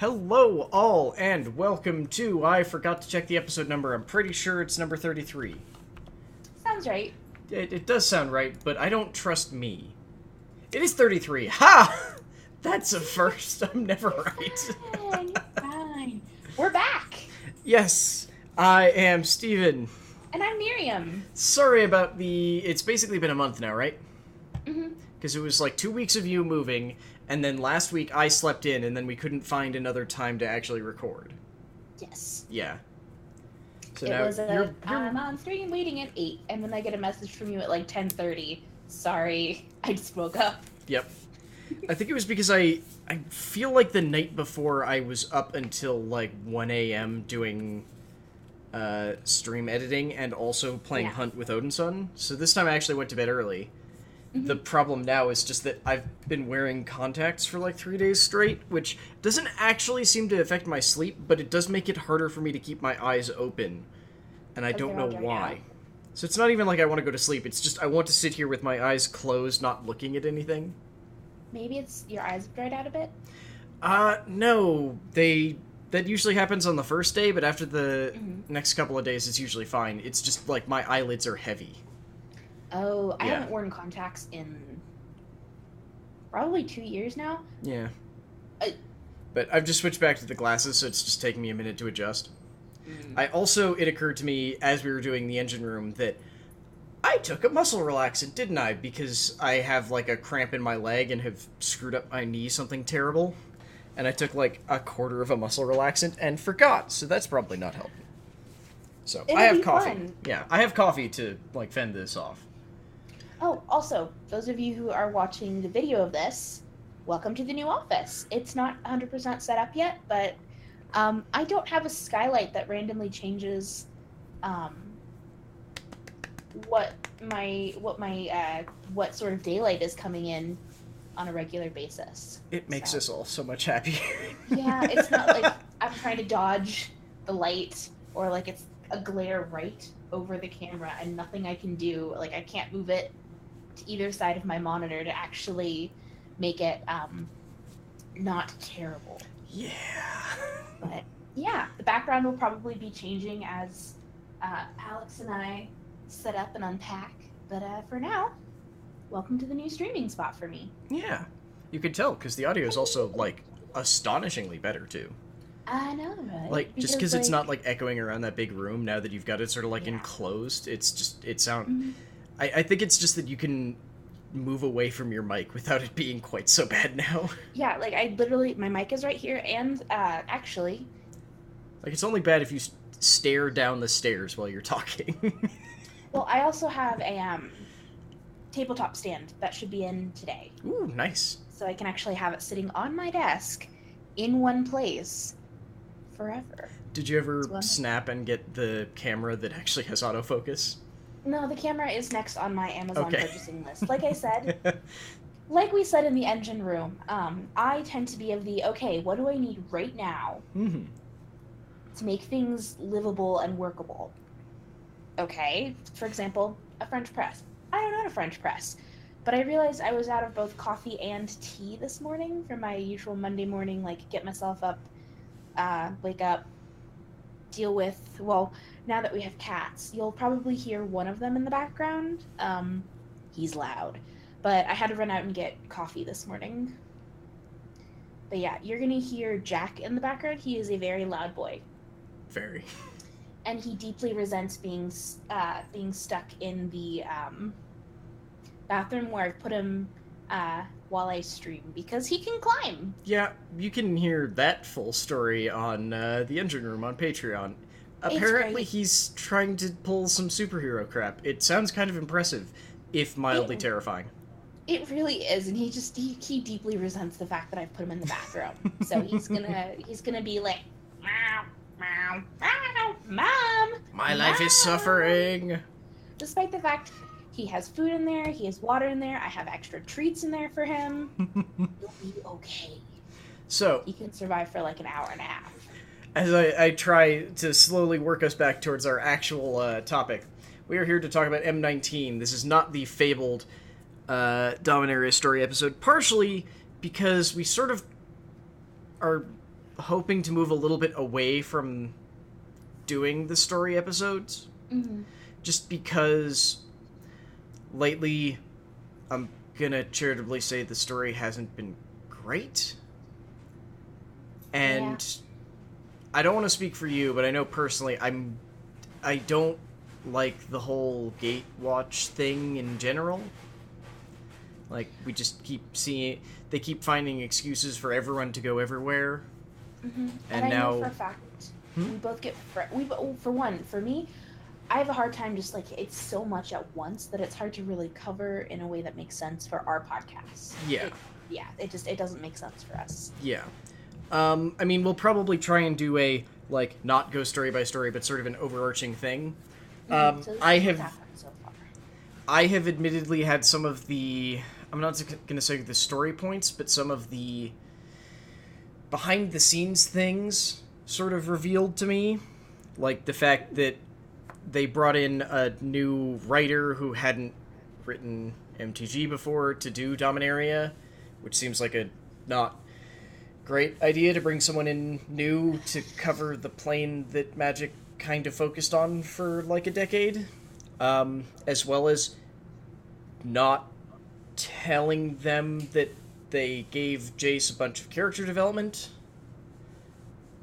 Hello, all, and welcome to... I forgot to check the episode number. I'm pretty sure it's number 33. Sounds right. It does sound right, but I don't trust me. It is 33. Ha! That's a first. I'm never right. You're fine. We're back. Yes, I am Steven. And I'm Miriam. Sorry about the... It's basically been a month now, right? Mm-hmm. Because it was like 2 weeks of you moving, and then last week I slept in, and then we couldn't find another time to actually record. Yes. Yeah. So It now was you're... I'm on stream waiting at 8, and then I get a message from you at like 10:30. Sorry, I just woke up. Yep. I think it was because I feel like the night before I was up until like 1 a.m. doing stream editing and also playing Hunt with Odinson. So this time I actually went to bed early. Mm-hmm. The problem now is just that I've been wearing contacts for like 3 days straight, which doesn't actually seem to affect my sleep, but it does make it harder for me to keep my eyes open. And I don't know why. So it's not even like I want to go to sleep, it's just I want to sit here with my eyes closed, not looking at anything. Maybe it's your eyes dried out a bit? No. That usually happens on the first day, but after the next couple of days, it's usually fine. It's just, like, my eyelids are heavy. Oh, I haven't worn contacts in probably 2 years now. Yeah. But I've just switched back to the glasses, so it's just taking me a minute to adjust. It occurred to me, as we were doing the engine room, that I took a muscle relaxant, didn't I? Because I have, like, a cramp in my leg and have screwed up my knee something terrible. And I took, like, a quarter of a muscle relaxant and forgot, so that's probably not helping. So, I have coffee. Fun. Yeah, I have coffee to, like, fend this off. Oh, also, those of you who are watching the video of this, welcome to the new office. It's not 100% set up yet, but I don't have a skylight that randomly changes what sort of daylight is coming in on a regular basis. It makes us all so much happier. Yeah, it's not like I'm trying to dodge the light or like it's a glare right over the camera and nothing I can do. Like I can't move it to either side of my monitor to actually make it not terrible. Yeah. But yeah, the background will probably be changing as Alex and I set up and unpack. But for now, welcome to the new streaming spot for me. Yeah, you can tell because the audio is also like astonishingly better too. I know, right? Like just because it's not like echoing around that big room now that you've got it sort of like enclosed. It's just it sound. Mm-hmm. I think it's just that you can move away from your mic without it being quite so bad now. Yeah, like I literally my mic is right here, and actually, like it's only bad if you stare down the stairs while you're talking. Well, I also have a tabletop stand that should be in today. Ooh, nice. So I can actually have it sitting on my desk in one place forever. Did you ever snap and get the camera that actually has autofocus? No, the camera is next on my Amazon purchasing list. Like I said, like we said in the engine room, I tend to be of the, okay, what do I need right now to make things livable and workable? Okay, for example, a French press. I don't know how to French press, but I realized I was out of both coffee and tea this morning from my usual Monday morning, like get myself up, wake up, deal with, well, now that we have cats, you'll probably hear one of them in the background. He's loud, but I had to run out and get coffee this morning. But yeah, you're gonna hear Jack in the background. He is a very loud boy. Very. And he deeply resents being stuck in the bathroom where I put him while I stream because he can climb. Yeah, you can hear that full story on the Engine Room on Patreon. Apparently he's trying to pull some superhero crap. It sounds kind of impressive, if mildly terrifying. It really is, and he deeply resents the fact that I've put him in the bathroom. So he's gonna be like, meow, meow, meow, Mom! My life is suffering! Despite the fact he has food in there, he has water in there, I have extra treats in there for him. He'll be okay. So he can survive for like an hour and a half. As I try to slowly work us back towards our actual topic, we are here to talk about M19. This is not the fabled Dominaria story episode, partially because we sort of are hoping to move a little bit away from doing the story episodes. Mm-hmm. Just because lately, I'm gonna charitably say the story hasn't been great. And I don't want to speak for you, but I know personally I don't like the whole Gatewatch thing in general. Like, we just keep seeing... They keep finding excuses for everyone to go everywhere. Mm-hmm. And I now... know for a fact, we both get... for one, for me, I have a hard time just, like, it's so much at once that it's hard to really cover in a way that makes sense for our podcast. Yeah. It doesn't make sense for us. Yeah. I mean, we'll probably try and do a, like, not go story by story, but sort of an overarching thing. So I have admittedly had some of the... I'm not going to say the story points, but some of the behind-the-scenes things sort of revealed to me. Like the fact that they brought in a new writer who hadn't written MTG before to do Dominaria, which seems like a not great idea to bring someone in new to cover the plane that Magic kind of focused on for like a decade, as well as not telling them that they gave Jace a bunch of character development.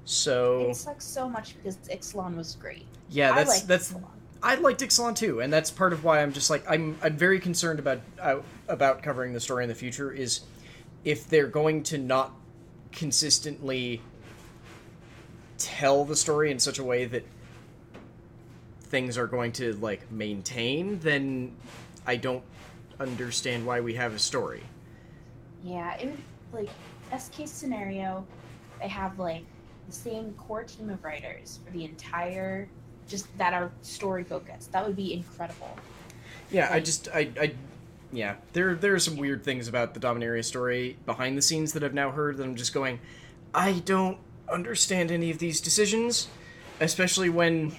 So it sucks so much because Ixalan was great. Yeah, I liked Ixalan too, and that's part of why I'm just like I'm very concerned about covering the story in the future. Is if they're going to not consistently tell the story in such a way that things are going to like maintain, then I don't understand why we have a story. Yeah, it would, like, best case scenario, they have like the same core team of writers for the entire, just that are story focused. That would be incredible. Yeah, like, yeah, there are some weird things about the Dominaria story behind the scenes that I've now heard that I'm just going, I don't understand any of these decisions, especially when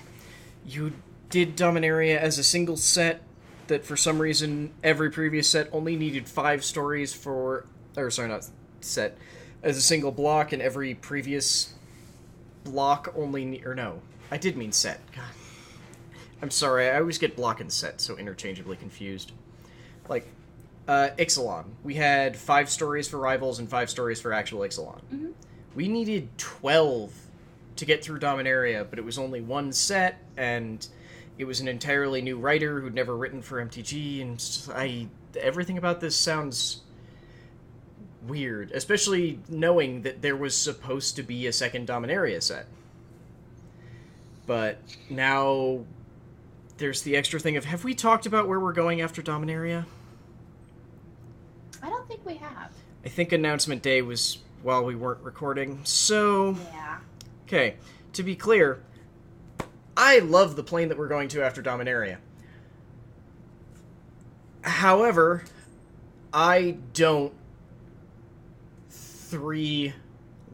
you did Dominaria as a single set that for some reason every previous set only needed 5 stories for, or sorry, not set, as a single block, and every previous block only, or no, I did mean set. God. I'm sorry, I always get block and set so interchangeably confused. Like, Ixalan. We had 5 stories for Rivals and 5 stories for actual Ixalan. Mm-hmm. We needed 12 to get through Dominaria, but it was only 1 set, and it was an entirely new writer who'd never written for MTG, and everything about this sounds weird, especially knowing that there was supposed to be a second Dominaria set. But now there's the extra thing of, have we talked about where we're going after Dominaria? I don't think we have. I think announcement day was while we weren't recording, so... Yeah. Okay, to be clear, I love the plane that we're going to after Dominaria. However, I don't 3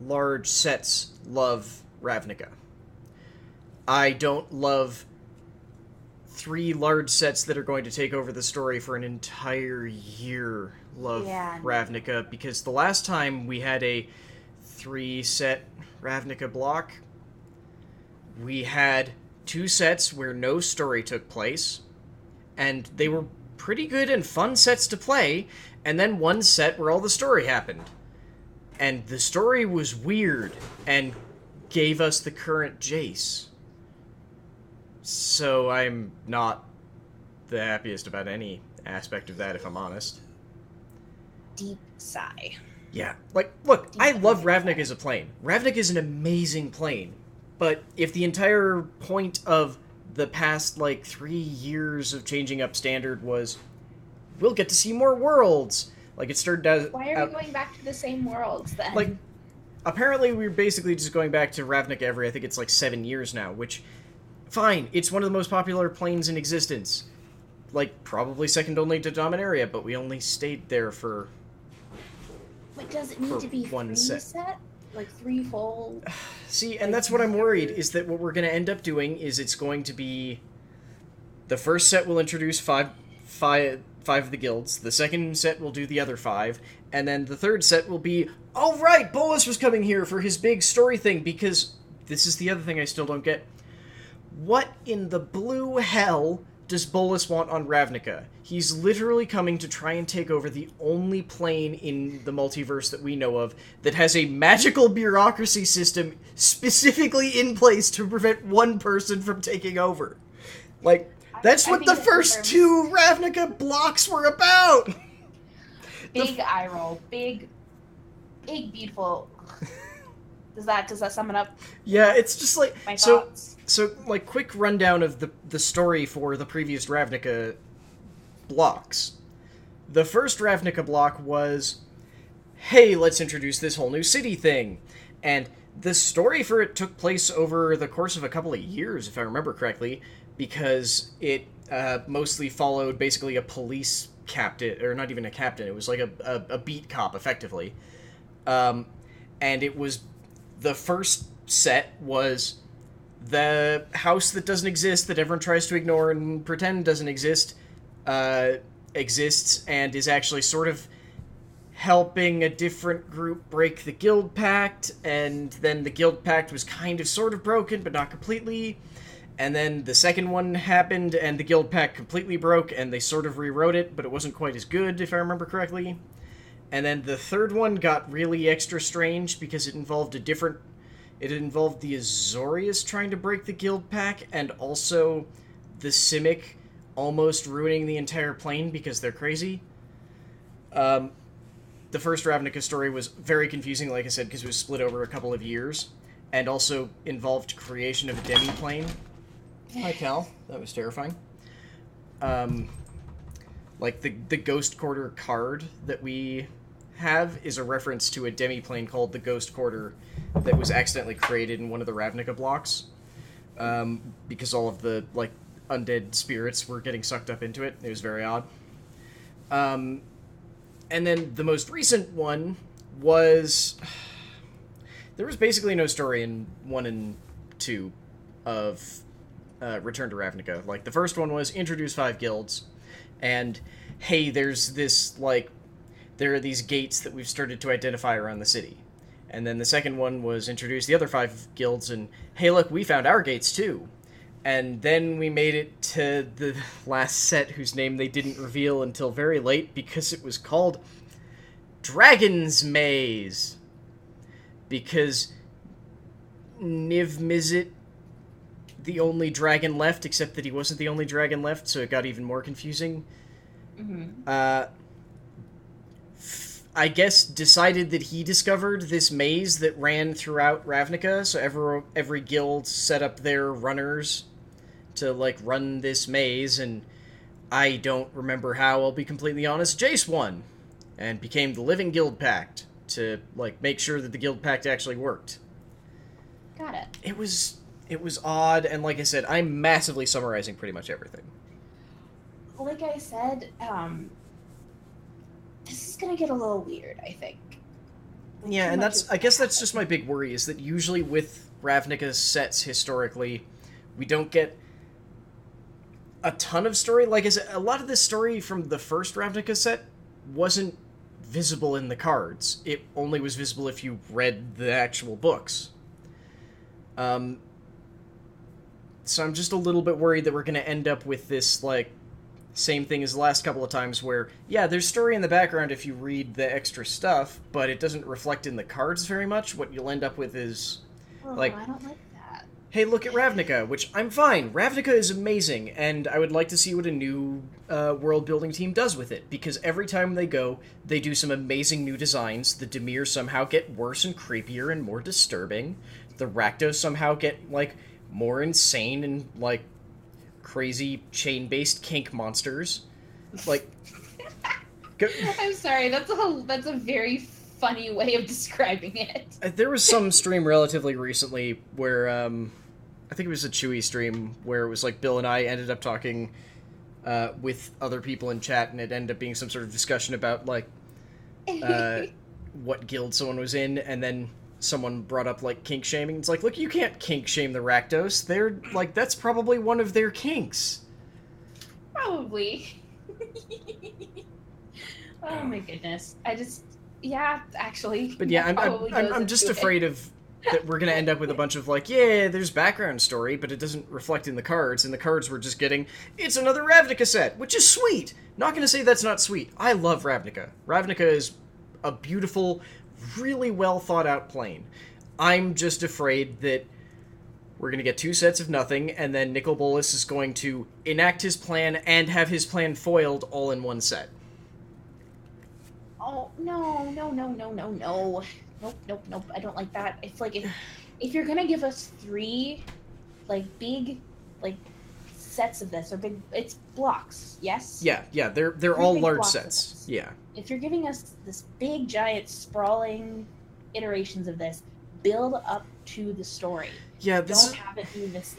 large sets love Ravnica. I don't love 3 large sets that are going to take over the story for an entire year love Ravnica, because the last time we had a 3-set Ravnica block, we had 2 sets where no story took place, and they were pretty good and fun sets to play, and then 1 set where all the story happened. And the story was weird, and gave us the current Jace. So I'm not the happiest about any aspect of that, if I'm honest. Deep sigh. Yeah, like, look, I love Ravnica as a plane. Ravnica is an amazing plane. But if the entire point of the past, 3 years of changing up Standard was, we'll get to see more worlds. Like, it started as... Why are we going back to the same worlds, then? Like, apparently we're basically just going back to Ravnica every, I think it's 7 years now, which, fine, it's one of the most popular planes in existence. Probably second only to Dominaria, but we only stayed there for... But does it need to be 3 set? 3 full... See, and that's what I'm worried, is that what we're going to end up doing is it's going to be... The first set will introduce 5 5 of the guilds. The second set will do the other 5. And then the third set will be, oh right, Bolus was coming here for his big story thing, because this is the other thing I still don't get. What in the blue hell does Bolus want on Ravnica? He's literally coming to try and take over the only plane in the multiverse that we know of that has a magical bureaucracy system specifically in place to prevent one person from taking over. Like, that's what the first 2 Ravnica blocks were about! Big eye roll. Big, beautiful... Does that sum it up? Yeah, it's just like... My thoughts. So, like, quick rundown of the story for the previous Ravnica blocks. The first Ravnica block was, hey, let's introduce this whole new city thing. And the story for it took place over the course of a couple of years, if I remember correctly, because it mostly followed basically a police captain, or not even a captain, it was like a beat cop, effectively. And it was... The first set was... the house that doesn't exist, that everyone tries to ignore and pretend doesn't exist, exists and is actually sort of helping a different group break the guild pact, and then the guild pact was kind of sort of broken, but not completely, and then the second one happened, and the guild pact completely broke, and they sort of rewrote it, but it wasn't quite as good, if I remember correctly. And then the third one got really extra strange, because it involved a different... It involved the Azorius trying to break the guild pact, and also the Simic almost ruining the entire plane because they're crazy. The first Ravnica story was very confusing, like I said, because it was split over a couple of years, and also involved creation of a demi-plane. Hi, Cal. That was terrifying. Like, the Ghost Quarter card that we have is a reference to a demi-plane called the Ghost Quarter that was accidentally created in one of the Ravnica blocks, because all of the, like, undead spirits were getting sucked up into it. It was very odd. And then the most recent one was... There was basically no story in 1 and 2 of Return to Ravnica. Like, the first one was introduce 5 guilds, and, hey, there's this, like, there are these gates that we've started to identify around the city. And then the second one was introduce the other 5 guilds, and, hey, look, we found our gates, too. And then we made it to the last set, whose name they didn't reveal until very late, because it was called Dragon's Maze. Because Niv Mizzet, the only dragon left, except that he wasn't the only dragon left, so it got even more confusing. Mm-hmm. I guess decided that he discovered this maze that ran throughout Ravnica, so every guild set up their runners to, like, run this maze, and I don't remember how, I'll be completely honest. Jace won, and became the Living Guild Pact, to, like, make sure that the Guild Pact actually worked. Got it. It was odd, and like I said, I'm massively summarizing pretty much everything. Like I said, this is gonna get a little weird, I think. Yeah, and I guess that's just my big worry, is that usually with Ravnica's sets, historically, we don't get a ton of story. Like I said, a lot of the story from the first Ravnica set wasn't visible in the cards. It only was visible if you read the actual books. So I'm just a little bit worried that we're going to end up with this, like, same thing as the last couple of times where, yeah, there's story in the background if you read the extra stuff, but it doesn't reflect in the cards very much. What you'll end up with is, like... I don't like that. Hey, look at Ravnica, which I'm fine. Ravnica is amazing, and I would like to see what a new world-building team does with it, because every time they go, they do some amazing new designs. The Dimir somehow get worse and creepier and more disturbing. The Rakdos somehow get, like, more insane and, like, crazy chain-based kink monsters. Like... I'm sorry, that's a very funny way of describing it. There was some stream relatively recently where, I think it was a Chewy stream, where it was like Bill and I ended up talking with other people in chat, and it ended up being some sort of discussion about, like, what guild someone was in, and then someone brought up, like, kink shaming. It's like, look, you can't kink shame the Rakdos. They're, like, that's probably one of their kinks. Probably. Oh my goodness. Yeah, actually. But yeah, I'm just afraid of that we're gonna end up with a bunch of like, yeah, there's background story, but it doesn't reflect in the cards, and the cards we're just getting, it's another Ravnica set, which is sweet. Not gonna say that's not sweet. I love Ravnica. Ravnica is a beautiful, really well thought out plane. I'm just afraid that we're going to get 2 sets of nothing, and then Nicol Bolas is going to enact his plan and have his plan foiled all in one set. Oh, no. Nope. I don't like that. It's like, if you're going to give us 3, big, sets of this, or big, it's blocks, yes? Yeah, they're all large sets. Yeah. If you're giving us this big, giant, sprawling iterations of this, build up to the story. Yeah, don't have it be this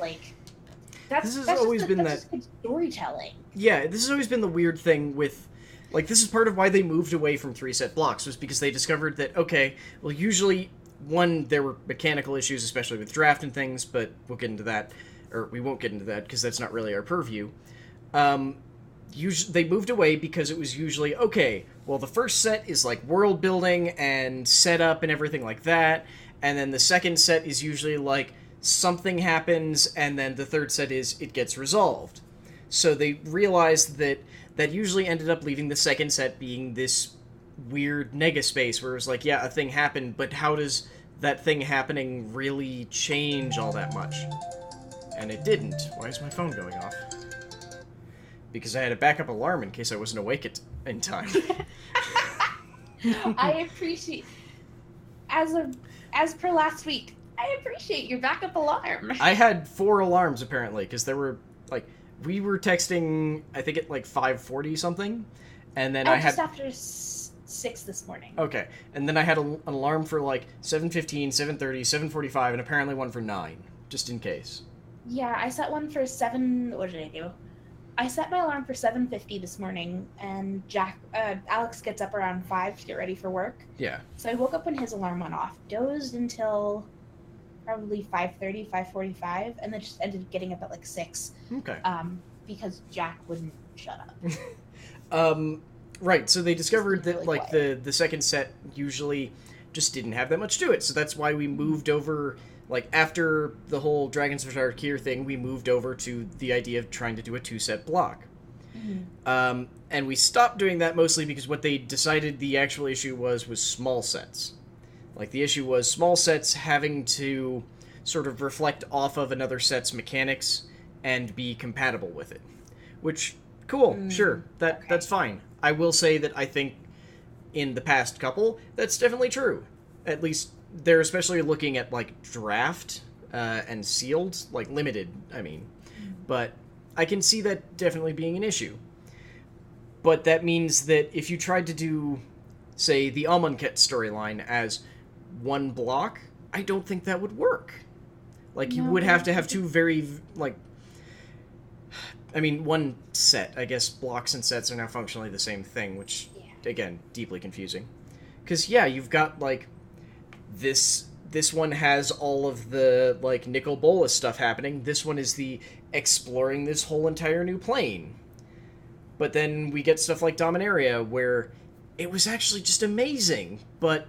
That's good storytelling. Yeah, this has always been the weird thing with, this is part of why they moved away from 3-set blocks, was because they discovered that, okay, well, usually, one, there were mechanical issues, especially with draft and things, but we'll get into that, or we won't get into that, because that's not really our purview. They moved away because it was usually, okay, well, the first set is, world building and setup and everything like that, and then the second set is usually, something happens, and then the third set is it gets resolved. So they realized that usually ended up leaving the second set being this weird negaspace where it was yeah, a thing happened, but how does that thing happening really change all that much? And it didn't. Why is my phone going off? Because I had a backup alarm in case I wasn't awake in time. I appreciate, as per last week, I appreciate your backup alarm. I had 4 alarms, apparently, because there were, we were texting, I think at, 5:40 something, and then I had... just after 6 this morning. Okay, and then I had an alarm for, 7:15, 7:30, 7:45, and apparently one for 9, just in case. Yeah, I set one for 7... What did I do? I set my alarm for 7:50 this morning, and Alex gets up around 5 to get ready for work. Yeah. So I woke up when his alarm went off, dozed until... probably 5:30, 5:45, and then just ended up getting up at 6. Okay. Because Jack wouldn't shut up. Right, so they discovered that really the second set usually just didn't have that much to it, so that's why we moved over, after the whole Dragons of Tarkir thing, we moved over to the idea of trying to do a 2-set block. Mm-hmm. And we stopped doing that mostly because what they decided the actual issue was small sets. The issue was small sets having to sort of reflect off of another set's mechanics and be compatible with it. Which, cool, sure, that's fine. I will say that I think in the past couple, that's definitely true. At least, they're especially looking at, draft and sealed, limited, I mean. But I can see that definitely being an issue. But that means that if you tried to do, say, the Amonkhet storyline as... one block, I don't think that would work. You would have to have 2 very, one set. I guess blocks and sets are now functionally the same thing, which, again, deeply confusing. Because, yeah, you've got, this one has all of the, Nicol Bolas stuff happening. This one is the exploring this whole entire new plane. But then we get stuff like Dominaria, where it was actually just amazing, but...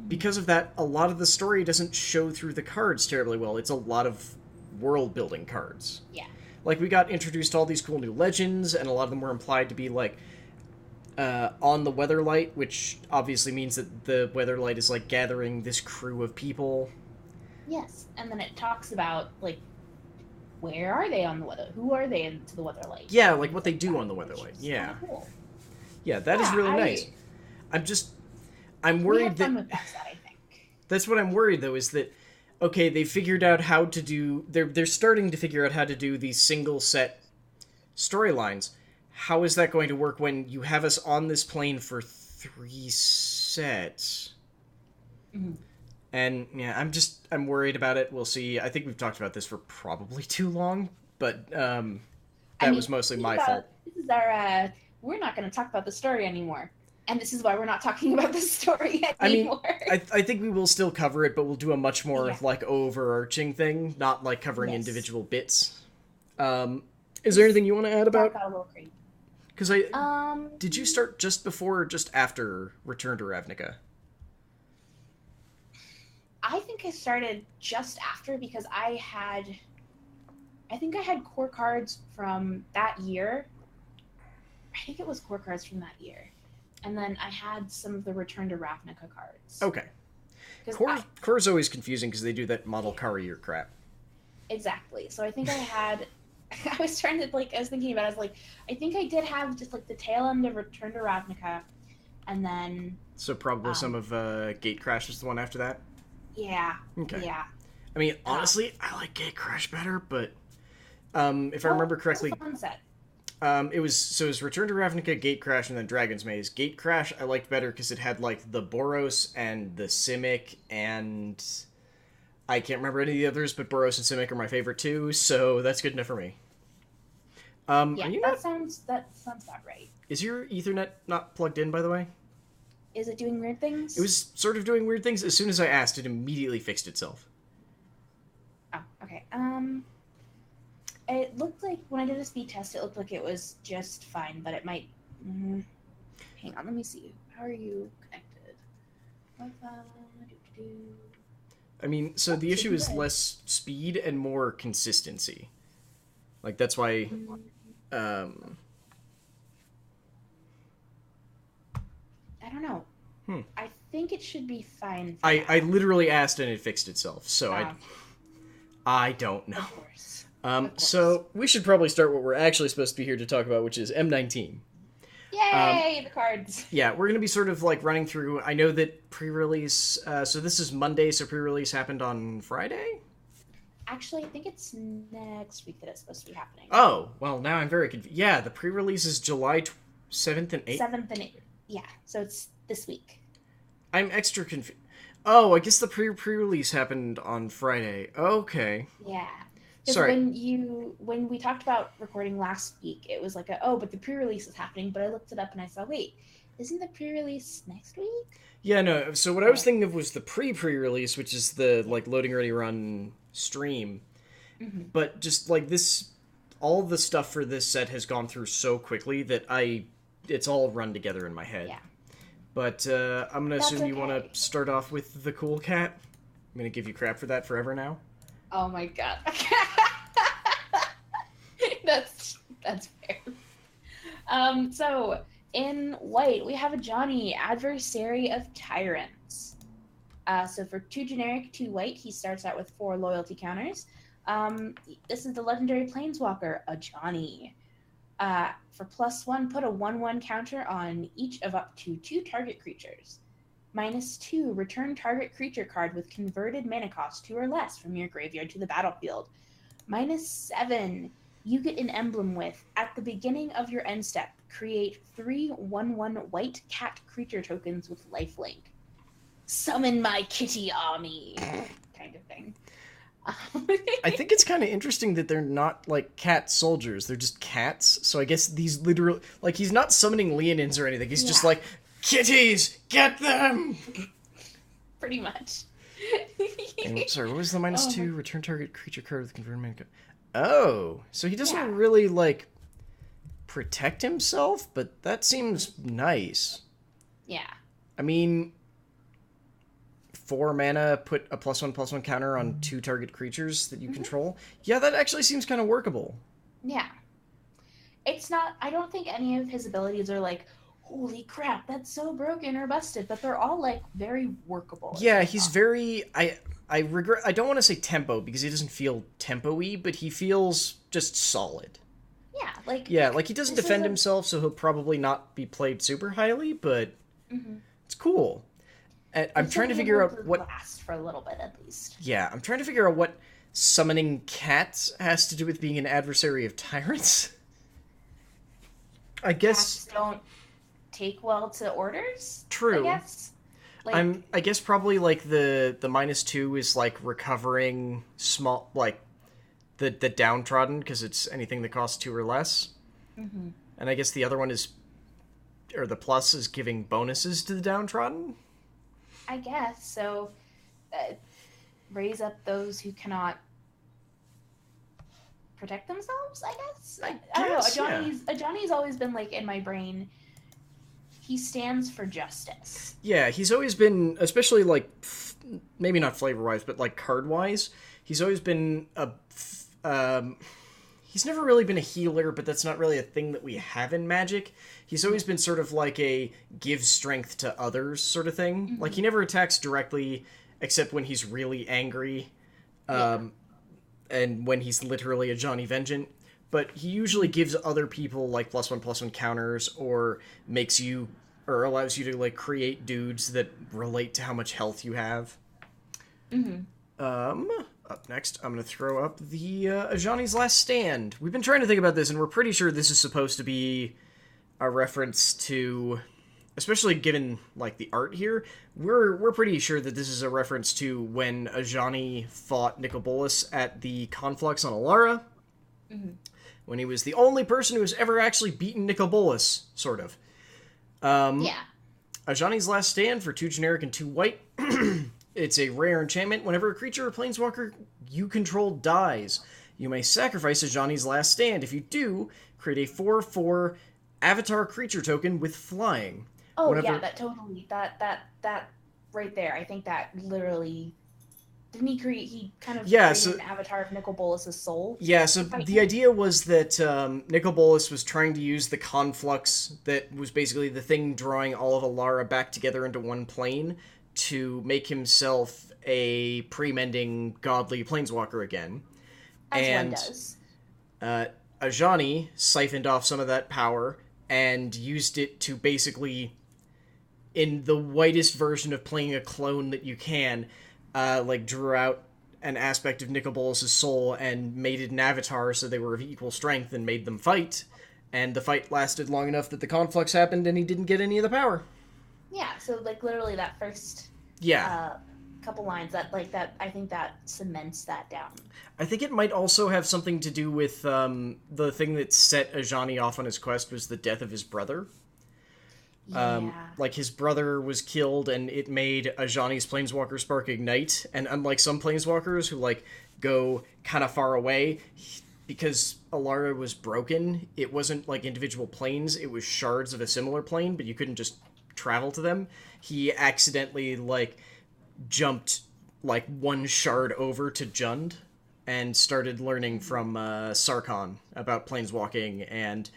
because of that, a lot of the story doesn't show through the cards terribly well. It's a lot of world-building cards. Yeah. We got introduced to all these cool new legends, and a lot of them were implied to be, on the Weatherlight, which obviously means that the Weatherlight is, gathering this crew of people. Yes, and then it talks about, where are they on the weather? Who are they into the Weatherlight? Yeah, what they do on the Weatherlight. Yeah. Cool. Yeah, that is really nice. I'm worried we had fun with that set, I think. That's what I'm worried, though, is that, okay, they figured out how to do... They're starting to figure out how to do these single-set storylines. How is that going to work when you have us on this plane for 3 sets? Mm-hmm. And, yeah, I'm worried about it. We'll see. I think we've talked about this for probably too long, but was mostly my fault. This is our... we're not going to talk about the story anymore. And this is why we're not talking about the story anymore. I think we will still cover it, but we'll do a much more, overarching thing, not, covering individual bits. Is there anything you want to add about... Because did you start just before or just after Return to Ravnica? I think I started just after because I think I had core cards from that year. I think it was core cards from that year. And then I had some of the Return to Ravnica cards. Okay. Core's always confusing because they do that model card year crap. Exactly. So I think I had... I was trying to, I was thinking about it. I was like, I think I did have just, the tail end of Return to Ravnica. And then... So probably some of Gatecrash was the one after that? Yeah. Okay. Yeah. I mean, honestly, I like Gatecrash better, but if I remember correctly... It was a fun set. It was Return to Ravnica, Gatecrash, and then Dragon's Maze. Gatecrash I liked better because it had, the Boros and the Simic, and... I can't remember any of the others, but Boros and Simic are my favorite too, so that's good enough for me. That sounds about right. Is your Ethernet not plugged in, by the way? Is it doing weird things? It was sort of doing weird things. As soon as I asked, it immediately fixed itself. Oh, okay. It looked like, when I did a speed test, it looked like it was just fine, but it might... Hang on, let me see. How are you connected? I mean, so the issue is less speed and more consistency. That's why... I don't know. I think it should be fine. I literally asked and it fixed itself, so I don't know. Of course. So we should probably start what we're actually supposed to be here to talk about, which is M19. Yay, the cards. Yeah, we're going to be sort of running through. I know that pre-release, so this is Monday, so pre-release happened on Friday? Actually, I think it's next week that it's supposed to be happening. Oh, well, now I'm very confused. Yeah, the pre-release is July 7th and 8th? 7th and 8th. Yeah, so it's this week. I'm extra confused. Oh, I guess the pre-release happened on Friday. Okay. Yeah. Sorry. When we talked about recording last week, it was but the pre-release is happening, but I looked it up and I saw, wait, isn't the pre-release next week? Yeah, no, so what I was thinking of was the pre-release, which is the, loading ready run stream. Mm-hmm. But just, this, all the stuff for this set has gone through so quickly that it's all run together in my head. Yeah. But I'm going to assume you want to start off with the cool cat. I'm going to give you crap for that forever now. Oh my god. That's fair. So in white we have a Johnny, Adversary of Tyrants. So for 2 generic, 2 white, he starts out with 4 loyalty counters. This is the legendary planeswalker, a Johnny. For +1, put a 1/1 counter on each of up to 2 target creatures. -2, return target creature card with converted mana cost 2 or less from your graveyard to the battlefield. -7, you get an emblem with, at the beginning of your end step, create 3 1/1 white cat creature tokens with lifelink. Summon my kitty army, kind of thing. I think it's kind of interesting that they're not, cat soldiers. They're just cats. So I guess these literally... he's not summoning Leonins or anything. He's just kitties! Get them! Pretty much. And, sorry, what was the -2? Return target creature card with converted mana. Oh, so he doesn't really, protect himself? But that seems nice. Yeah. I mean... 4 mana, put a +1/+1 counter on 2 target creatures that you control. Yeah, that actually seems kind of workable. Yeah. It's not... I don't think any of his abilities are holy crap, that's so broken or busted, but they're all, very workable. Yeah, he's very... I don't want to say tempo, because he doesn't feel tempo-y, but he feels just solid. Yeah, Yeah, he doesn't defend himself, so he'll probably not be played super highly, but it's cool. I'm trying to figure out what... last for a little bit, at least. Yeah, I'm trying to figure out what summoning cats has to do with being an adversary of tyrants. I guess... Cats don't take well to orders? True. I guess? I guess probably, the -2 is, recovering small... the downtrodden, because it's anything that costs 2 or less. Mm-hmm. And I guess the other one is... or the plus is giving bonuses to the downtrodden? I guess. So, raise up those who cannot protect themselves, I guess. I don't know. guess, yeah. Ajani's always been like in my brain. He stands for justice. Yeah, he's always been, especially like maybe not flavor wise, but like card wise, he's always been a. He's never really been a healer, but that's not really a thing that we have in Magic. He's always been sort of like a give strength to others sort of thing. Mm-hmm. Like, he never attacks directly, except when he's really angry, and when he's literally a Johnny Vengeant. But he usually gives other people, like, +1/+1 counters, or makes you, or allows you to, like, create dudes that relate to how much health you have. Mm-hmm. Up next, I'm going to throw up the Ajani's Last Stand. We've been trying to think about this, and we're pretty sure this is supposed to be a reference to, especially given, like, the art here, we're pretty sure that this is a reference to when Ajani fought Nicobolus at the Conflux on Alara, when he was the only person who has ever actually beaten Nicobolus, sort of. Ajani's Last Stand for 2 generic and 2 white. It's a rare enchantment. Whenever a creature or planeswalker you control dies, you may sacrifice Ajani's Last Stand. If you do, create a 4/4 avatar creature token with flying. Oh, yeah, that totally. That right there. I think that literally... Didn't he create... He kind of created an avatar of Nicobolus' soul? Yeah, so the idea was that Nicobolus was trying to use the conflux that was basically the thing drawing all of Alara back together into one plane to make himself a pre-mending godly planeswalker again. As one does. Ajani siphoned off some of that power and used it to basically, in the whitest version of playing a clone that you can, drew out an aspect of Nicobolus' soul and made it an avatar so they were of equal strength and made them fight. And the fight lasted long enough that the conflux happened and he didn't get any of the power. Yeah, so, like, literally that first couple lines, that I think that cements that down. I think it might also have something to do with the thing that set Ajani off on his quest was the death of his brother. His brother was killed, and it made Ajani's Planeswalker Spark ignite, and unlike some Planeswalkers who, like, go kind of far away, because Alara was broken, it wasn't, like, individual planes, it was shards of a similar plane, but you couldn't just travel to them. He accidentally, like, jumped, like, one shard over to Jund, and started learning from Sarkhan about planeswalking, and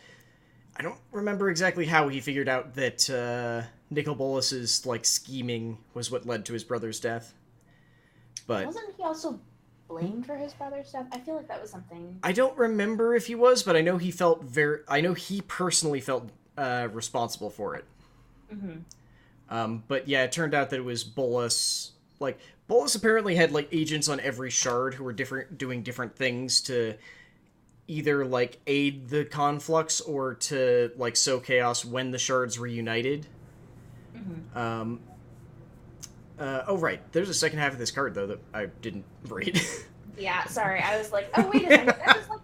I don't remember exactly how he figured out that Nicobolus's, like, scheming was what led to his brother's death. But wasn't he also blamed for his brother's death? I feel like that was something... I don't remember if he was, but I know he felt I know he personally felt responsible for it. But yeah, it turned out that it was Bolas. Like, Bolas apparently had, like, agents on every shard who were doing different things to either, like, aid the conflux or to, like, sow chaos when the shards reunited. Right. There's a second half of this card, though, that I didn't read. Yeah, sorry. I was like, oh, wait a second. I was like,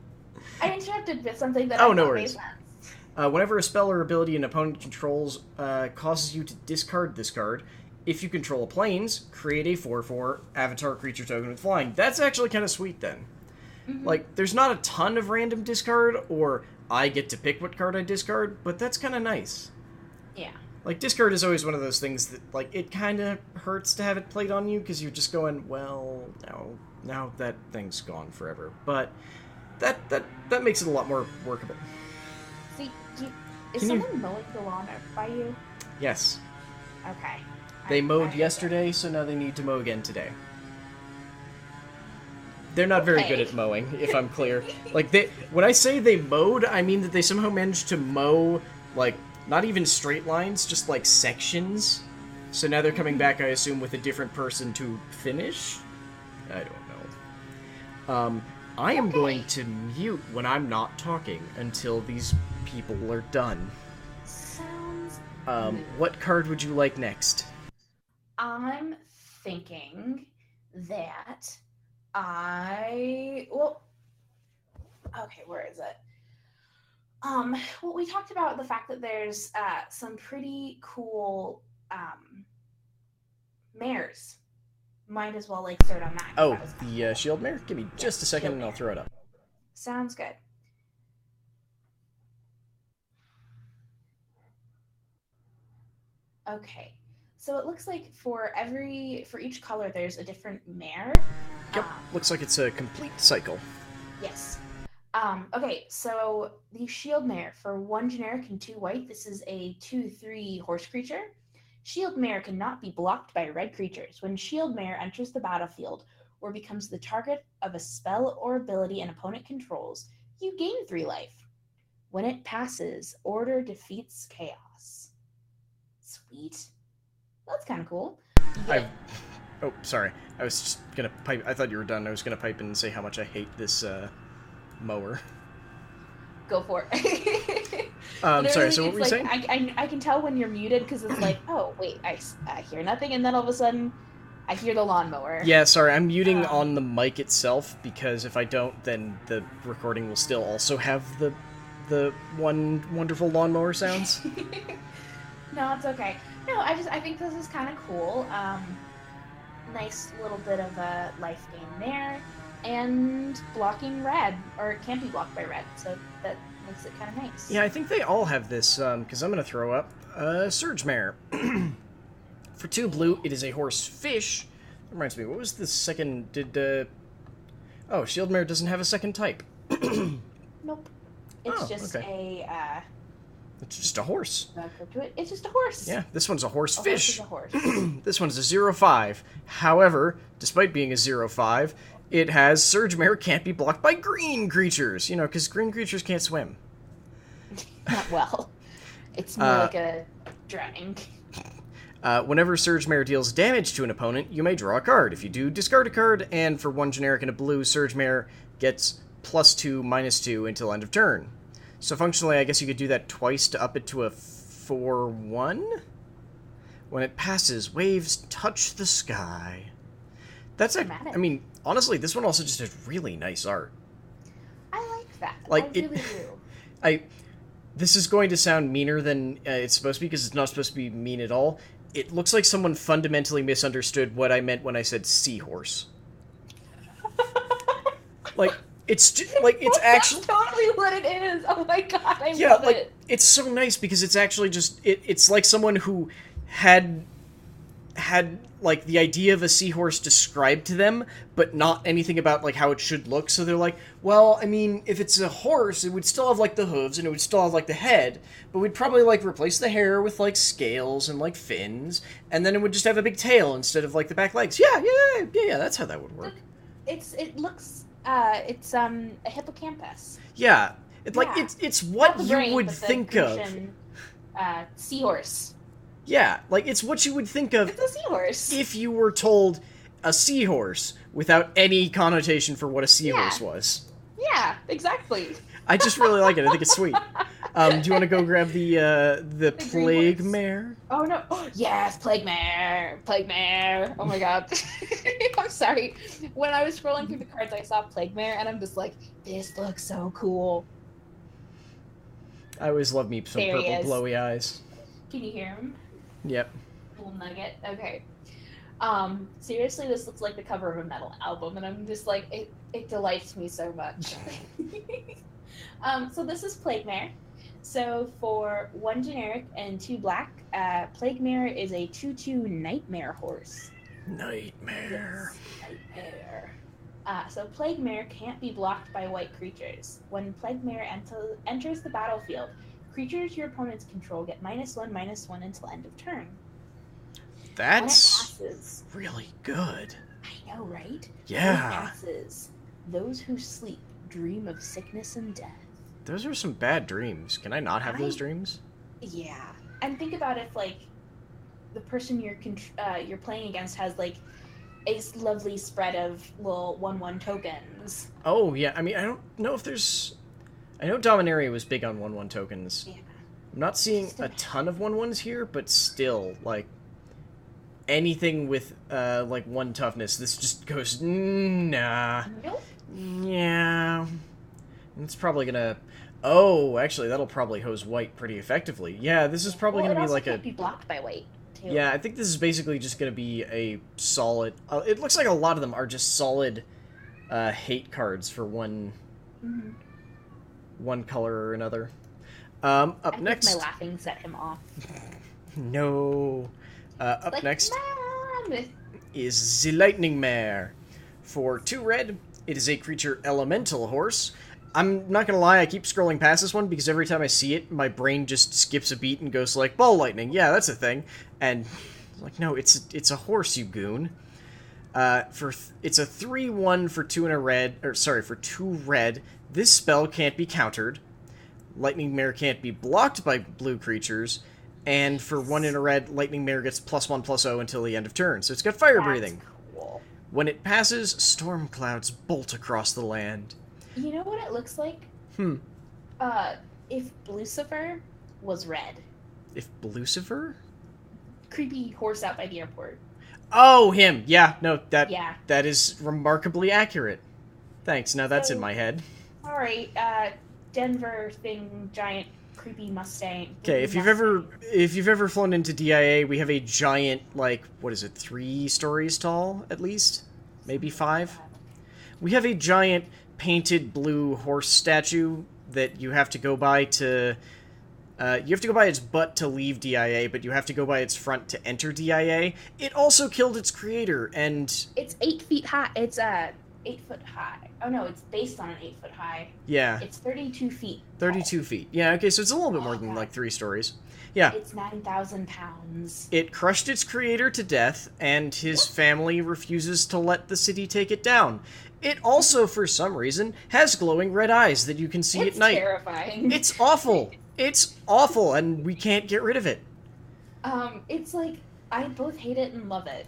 I interrupted with something that I thought made sense. Whenever a spell or ability an opponent controls causes you to discard this card, if you control planes, create a 4/4 avatar creature token with flying. That's actually kind of sweet, then. Like, there's not a ton of random discard, or I get to pick what card I discard, but that's kind of nice. Yeah. Like, discard is always one of those things that, like, it kind of hurts to have it played on you, because you're just going, well, now that thing's gone forever. But that makes it a lot more workable. See, is someone mowing the lawn by you? Yes. Okay. They mowed yesterday, so now they need to mow again today. They're not very good at mowing, if I'm clear. Like, when I say they mowed, I mean that they somehow managed to mow, like, not even straight lines, just, like, sections. So now they're coming back, I assume, with a different person to finish? I don't know. I am going to mute when I'm not talking until these people are done. Sounds what card would you like next? I'm thinking that okay, where is it? Well, we talked about the fact that there's some pretty cool mares. Might as well, like, start on that. Oh, the shield mare? Give me just a second and I'll throw it up. Sounds good. Okay. So it looks like for each color there's a different mare. Yep, Um, looks like it's a complete cycle. yes. Okay, so the shield mare for 1 generic and 2 white, this is a 2/3 horse creature. Shield mare cannot be blocked by red creatures. When shield mare enters the battlefield or becomes the target of a spell or ability an opponent controls, you gain 3 life. When it passes, order defeats chaos. Sweet. That's kind of cool. I. Oh, sorry. I was just gonna pipe. I thought you were done. I was gonna pipe in and say how much I hate this mower. Go for it. Sorry. So what were you saying? I can tell when you're muted because it's like, oh wait, I hear nothing, and then all of a sudden, I hear the lawnmower. Yeah, sorry. I'm muting on the mic itself because if I don't, then the recording will still also have the one wonderful lawnmower sounds. No, it's okay. No, I think this is kind of cool. Nice little bit of a life gain there, and blocking red, or it can't be blocked by red, so that makes it kind of nice. Yeah, I think they all have this, because I'm going to throw up Surge Mare. For 2 blue, it is a horse fish. That reminds me, what was the second, Oh, Shield Mare doesn't have a second type. Nope. It's just okay. It's just a horse. It's just a horse. Yeah, this one's a horse fish. Horse is a horse. This one's a 0/5. However, despite being a 0/5, it has Surge Mare can't be blocked by green creatures. You know, because green creatures can't swim. Not well. It's more like a drowning. Whenever Surge Mare deals damage to an opponent, you may draw a card. If you do, discard a card, and for 1 generic and a blue, Surge Mare gets +2, -2 until end of turn. So functionally, I guess you could do that twice to up it to a 4/1? When it passes, waves touch the sky. That's I mean, honestly, this one also just has really nice art. I like that. Like, I really do. This is going to sound meaner than it's supposed to be, because it's not supposed to be mean at all. It looks like someone fundamentally misunderstood what I meant when I said seahorse. It's actually That's totally what it is. Oh my god, I love it. It's so nice because it's actually just it's like someone who had like the idea of a seahorse described to them, but not anything about like how it should look. So they're like, well, I mean, if it's a horse, it would still have like the hooves and it would still have like the head, but we'd probably like replace the hair with like scales and like fins, and then it would just have a big tail instead of like the back legs. Yeah. That's how that would work. It looks. It's a hippocampus. Yeah, it's what you would think of. Seahorse. Yeah, like it's what you would think of. It's a seahorse. If you were told a seahorse without any connotation for what a seahorse was. Yeah, exactly. I just really like it. I think it's sweet. Do you want to go grab the Plague Mare? Oh no! Oh, yes, Plague Mare! Plague Mare! Oh my god! I'm sorry. When I was scrolling through the cards, I saw Plague Mare, and I'm just like, this looks so cool. I always love me some purple glowy eyes. Can you hear him? Yep. Little nugget. Okay. Seriously, this looks like the cover of a metal album, and I'm just like, it delights me so much. So this is Plague Mare. So for 1 generic and 2 black, Plague Mare is a 2/2 Nightmare horse. Nightmare. Yes, Nightmare. So Plague Mare can't be blocked by white creatures. When Plague Mare enters the battlefield, creatures your opponents control get -1/-1 until end of turn. That's really good. I know, right? Yeah. When it passes, those who sleep dream of sickness and death. Those are some bad dreams. Can I not have those dreams? Yeah. And think about if, like, the person you're playing against has, like, a lovely spread of little 1/1 tokens. Oh, yeah. I mean, I don't know if there's... I know Dominaria was big on 1/1 tokens. Yeah. I'm not seeing a ton of 1/1s here, but still, like, anything with, like, 1 toughness, this just goes, nah. Nope. Yeah. It's probably gonna... Oh, actually, that'll probably hose white pretty effectively. Yeah, this is probably gonna be like can't be blocked by white, too. Yeah, I think this is basically just gonna be a solid... it looks like a lot of them are just solid hate cards for 1 Mm-hmm. One color or another. Up next... my laughing set him off. No. Up next... Mom! Is the Lightning Mare. For 2 red, it is a creature elemental horse. I'm not gonna lie, I keep scrolling past this one because every time I see it, my brain just skips a beat and goes like, ball lightning, yeah, that's a thing. And, like, no, it's a horse, you goon. It's a 3/1 for 2 and a red, or sorry, for 2 red. This spell can't be countered. Lightning Mare can't be blocked by blue creatures. And for 1 in a red, Lightning Mare gets +1/+0 until the end of turn. So it's got fire breathing. Cool. When it passes, storm clouds bolt across the land. You know what it looks like? If Lucifer was red. If Lucifer? Creepy horse out by the airport. Oh, him. Yeah, no, that is remarkably accurate. Thanks, now that's in my head. Alright, Denver thing, giant creepy Mustang. Okay, if you've ever flown into DIA, we have a giant, like, what is it, 3 stories tall, at least? Maybe 5? We have a giant painted blue horse statue that you have to go by to... you have to go by its butt to leave DIA, but you have to go by its front to enter DIA. It also killed its creator, and... It's 8 feet high. It's, 8 foot high. Oh no, it's based on an 8 foot high. Yeah. It's 32 feet. 32 feet. Yeah, okay, so it's a little bit more than, like, 3 stories. Yeah. It's 9,000 pounds. It crushed its creator to death, and his family refuses to let the city take it down. It also, for some reason, has glowing red eyes that you can see at night. It's terrifying. It's awful. It's awful, and we can't get rid of it. It's like, I both hate it and love it.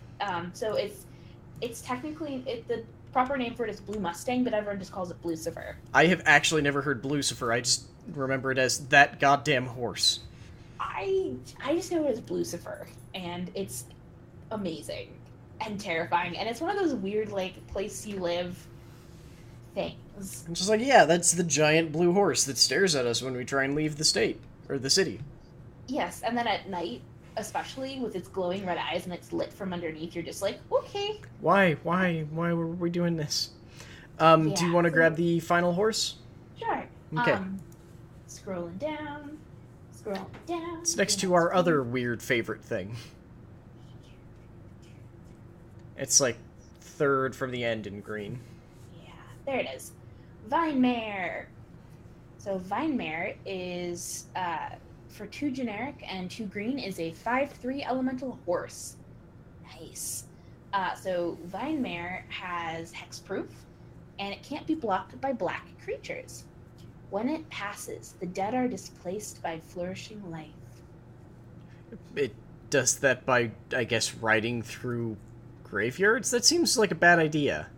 So it's technically, the proper name for it is Blue Mustang, but everyone just calls it Blucifer. I have actually never heard Blucifer. I just remember it as that goddamn horse. I just know it as Blucifer, and it's amazing and terrifying, and it's one of those weird, like, place you live things. I'm just like, yeah, that's the giant blue horse that stares at us when we try and leave the state, or the city. Yes, and then at night, especially with its glowing red eyes and it's lit from underneath, you're just like, okay. Why were we doing this? Do you want to grab the final horse? Sure. Okay. Scrolling down. It's next to our other weird favorite thing. It's like 3rd from the end in green. Yeah, there it is. Vine Mare. So Vine Mare is, for 2 generic and 2 green, is a 5/3 elemental horse. Nice. So Vine Mare has hexproof, and it can't be blocked by black creatures. When it passes, the dead are displaced by flourishing life. It does that by, I guess, riding through graveyards? That seems like a bad idea.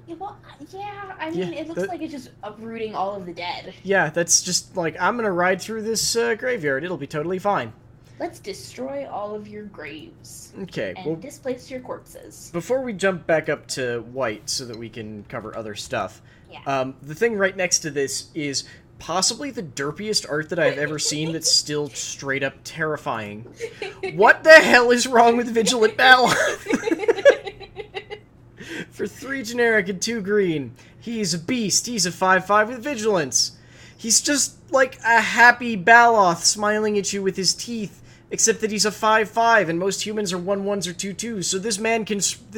Yeah, well, yeah, I mean, it looks like it's just uprooting all of the dead. Yeah, that's just like, I'm gonna ride through this graveyard. It'll be totally fine. Let's destroy all of your graves. Okay, and displace your corpses. Before we jump back up to white so that we can cover other stuff, the thing right next to this is possibly the derpiest art that I've ever seen that's still straight up terrifying. What the hell is wrong with Vigilant Baloth? For 3 generic and 2 green, he's a beast. He's a 5/5 with vigilance. He's just like a happy Baloth smiling at you with his teeth, except that he's a 5/5 and most humans are 1/1s or 2/2s. So this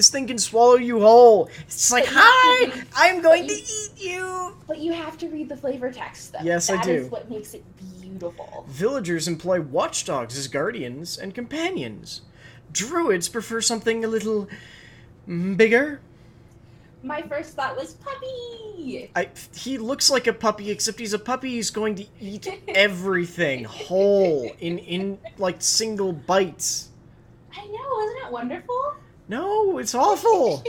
thing can swallow you whole. It's like, hi, I'm going to eat you. But you have to read the flavor text, though. Yes, I do. That is what makes it beautiful. Villagers employ watchdogs as guardians and companions. Druids prefer something a little bigger. My first thought was puppy! He looks like a puppy, except he's a puppy who's going to eat everything whole in like single bites. I know, isn't it wonderful? No, it's awful.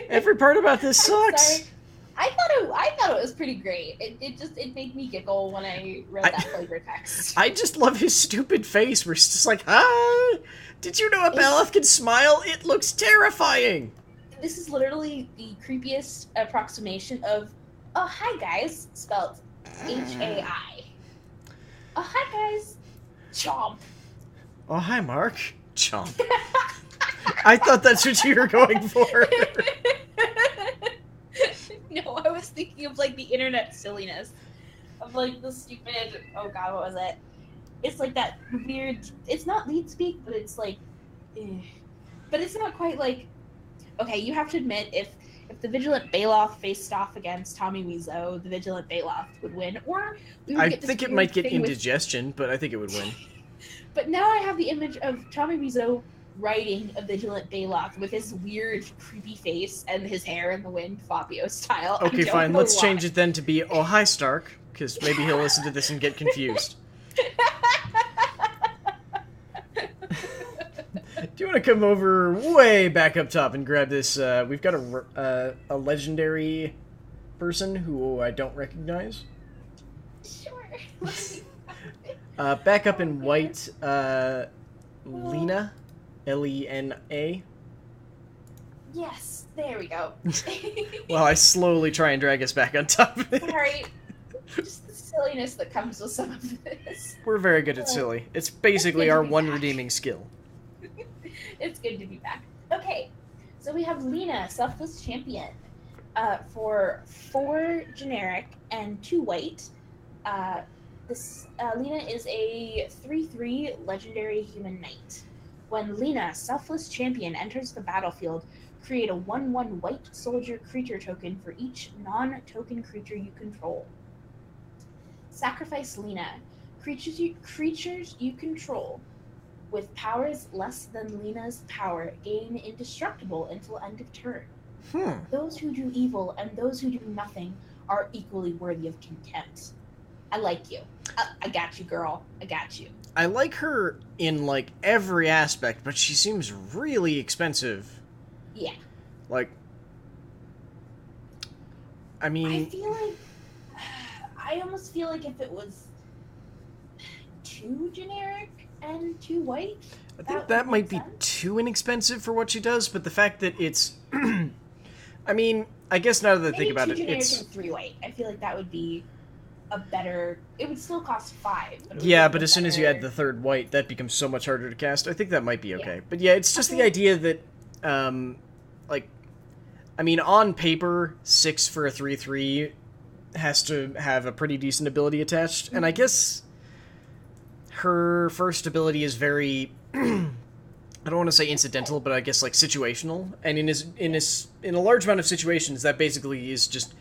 Every part about this sucks. Sorry. I thought it was pretty great. It made me giggle when I read that flavor text. I just love his stupid face where it's just like, ah, did you know a Baloth can smile? It looks terrifying. This is literally the creepiest approximation of, oh, hi guys, spelled H-A-I. Oh, hi guys, chomp. Oh, hi Mark, chomp. I thought that's what you were going for. No, I was thinking of, like, the internet silliness. Of, like, the stupid... Oh, God, what was it? It's, like, that weird... It's not lead speak, but it's, like... But it's not quite, like... Okay, you have to admit, if the Vigilant Bailoff faced off against Tommy Wiseau, the Vigilant Bailoff would win. Or we would get this think it might get indigestion, but I think it would win. But now I have the image of Tommy Wiseau riding a Vigilant Bailoff with his weird, creepy face and his hair in the wind, Fabio style. Okay, fine. Let's change it then to be, oh, hi, Stark, because maybe he'll listen to this and get confused. Do you want to come over way back up top and grab this? We've got a legendary person who I don't recognize. Sure. Back up in white, Lena. Lena. Yes, there we go. Well, I slowly try and drag us back on top of it. Sorry. Just the silliness that comes with some of this. We're very good at silly. It's basically our one redeeming skill. It's good to be back. Okay, so we have Lena, Selfless Champion, for 4 generic and 2 white. Lena is a 3/3 legendary human knight. When Lena, Selfless Champion, enters the battlefield, create a 1/1 white soldier creature token for each non-token creature you control. Sacrifice Lena. Creatures you control with powers less than Lena's power gain indestructible until end of turn. Those who do evil and those who do nothing are equally worthy of contempt. I like you. I got you, girl. I got you. I like her in, like, every aspect, but she seems really expensive. Yeah. Like, I mean... I almost feel like if it was 2 generic and 2 white... I think that might be too inexpensive for what she does, but the fact that it's... I mean, I guess now that I think about it, it's... 2 generic and 3 white. I feel like that would be a better... It would still cost 5. But yeah, but as soon as you add the 3rd white, that becomes so much harder to cast. I think that might be okay. Yeah. But yeah, it's just the idea that, like, I mean, on paper, 6 for a 3/3 has to have a pretty decent ability attached, and I guess her first ability is very... I don't want to say incidental, but I guess, like, situational. And in a large amount of situations, that basically is just...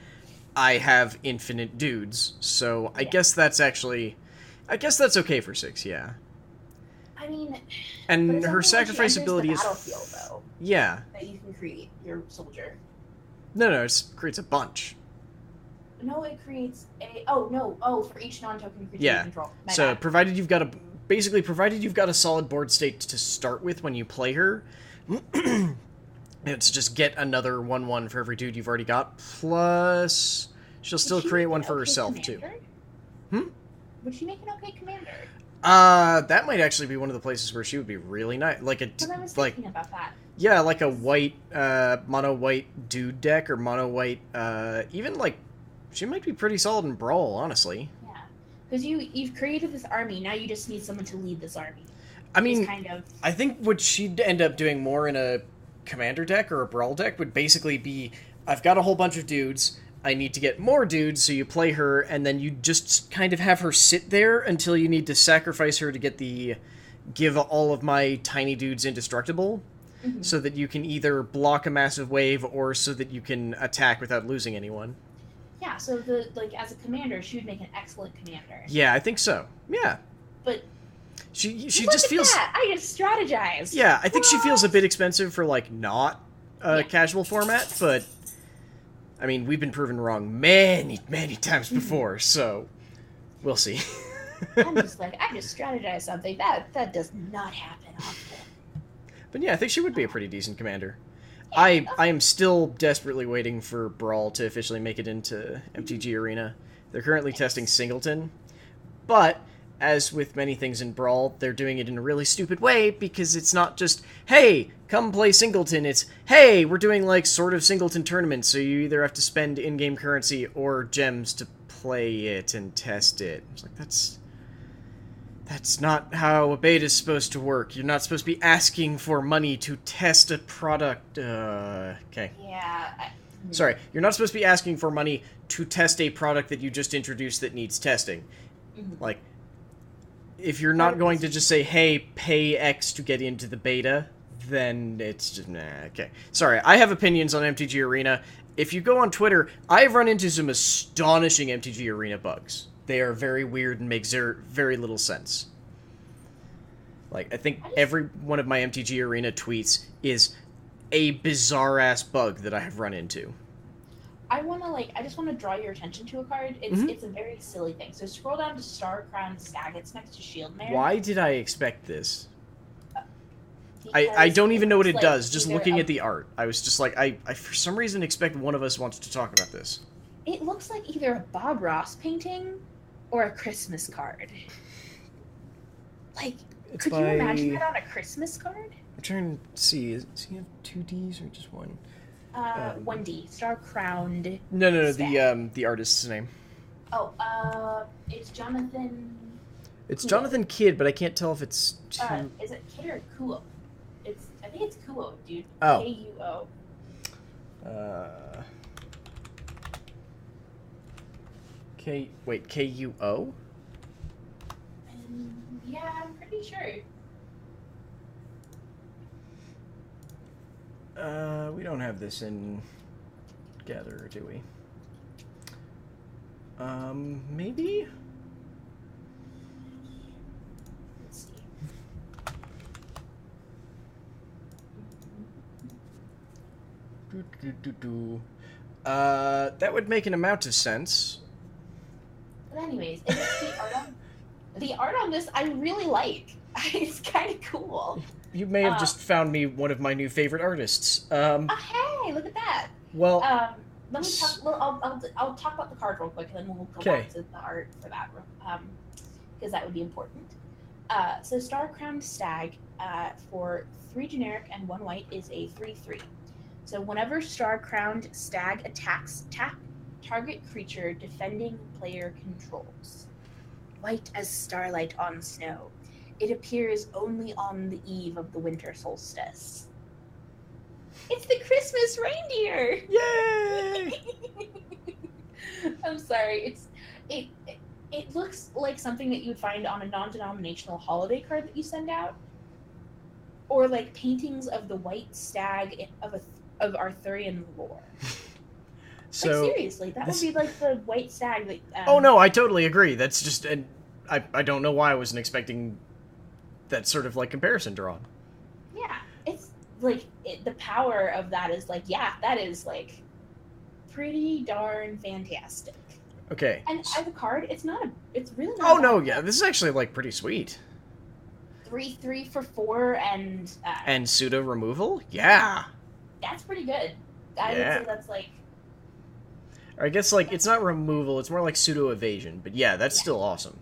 I have infinite dudes, so I guess that's actually... I guess that's okay for 6, yeah. I mean... And her sacrifice ability is... battlefield, though. Yeah. That you can create your soldier. No, it creates a bunch. No, it creates a... Oh, no. Oh, for each non-token creature you control. So, provided you've got a... Basically, provided you've got a solid board state to start with when you play her... It's just get another 1/1 for every dude you've already got, plus she'll still create one for herself, commander? Too. Would she make an okay commander? That might actually be one of the places where she would be really nice. Like a... I was thinking about that. Yeah, like a white, mono-white dude deck, or mono-white, even, like, she might be pretty solid in Brawl, honestly. Yeah, because you've created this army, now you just need someone to lead this army. I mean, I think what she'd end up doing more in a commander deck or a Brawl deck would basically be, I've got a whole bunch of dudes, I need to get more dudes, so you play her, and then you just kind of have her sit there until you need to sacrifice her to get the give all of my tiny dudes indestructible, so that you can either block a massive wave or so that you can attack without losing anyone. Yeah, so as a commander, she would make an excellent commander. Yeah, I think so. Yeah. But She just feels... That. I just strategized. Yeah, I think she feels a bit expensive for, like, not a casual format, but, I mean, we've been proven wrong many, many times before, so we'll see. I'm just like, I just strategized something. That does not happen often. But yeah, I think she would be a pretty decent commander. Yeah, I am still desperately waiting for Brawl to officially make it into MTG Arena. They're currently testing Singleton, but... As with many things in Brawl, they're doing it in a really stupid way, because it's not just, hey, come play Singleton, it's, hey, we're doing, like, sort of Singleton tournaments, so you either have to spend in-game currency or gems to play it and test it. It's like, that's not how a beta's supposed to work. You're not supposed to be asking for money to test a product. Okay. Yeah, Sorry, you're not supposed to be asking for money to test a product that you just introduced that needs testing. Like, if you're not going to just say, hey, pay X to get into the beta, then it's just, nah, okay. Sorry, I have opinions on MTG Arena. If you go on Twitter, I've run into some astonishing MTG Arena bugs. They are very weird and make very little sense. Like, I think every one of my MTG Arena tweets is a bizarre-ass bug that I have run into. I just want to draw your attention to a card. It's a very silly thing. So scroll down to Star Crown Stag. It's next to Shield Mare. Why did I expect this? I don't even know what it does, just looking at the art. I was just like, I for some reason expect one of us wants to talk about this. It looks like either a Bob Ross painting or a Christmas card. Like, could you imagine that on a Christmas card? I'm trying to see, does he have 2 Ds or just one? 1D. Star Crowned. No, the artist's name. Oh, it's Jonathan... It's Kuo. Jonathan Kidd, but I can't tell if it's... Is it Kidd or Kuo? I think it's Kuo, dude. Oh. K-U-O. K-U-O? Yeah, I'm pretty sure. We don't have this in Gatherer, do we? Maybe? Let's see. That would make an amount of sense. But anyways, the art on this I really like. It's kind of cool. You may have just found me one of my new favorite artists. Hey, look at that. Well, let me talk. Well, I'll talk about the card real quick, and then we'll go back to the art for that, because that would be important. So Star Crowned Stag, for 3 generic and 1 white, is a 3/3. So whenever Star Crowned Stag attacks, tap target creature defending player controls. White as starlight on snow. It appears only on the eve of the winter solstice. It's the Christmas reindeer! Yay! I'm sorry. It looks like something that you would find on a non-denominational holiday card that you send out, or like paintings of the white stag of Arthurian lore. So like, seriously, that would be like the white stag that. Oh no, I totally agree. That's just, and I don't know why I wasn't expecting that sort of like comparison drawn. Yeah, it's like the power of that is like, yeah, that is like pretty darn fantastic. Okay. And as a card, it's really not. Oh no, yeah, this is actually like pretty sweet. 3/3 for 4 and pseudo removal? Yeah. That's pretty good. I would say that's like. Or I guess like it's not removal; it's more like pseudo evasion. But yeah, that's still awesome.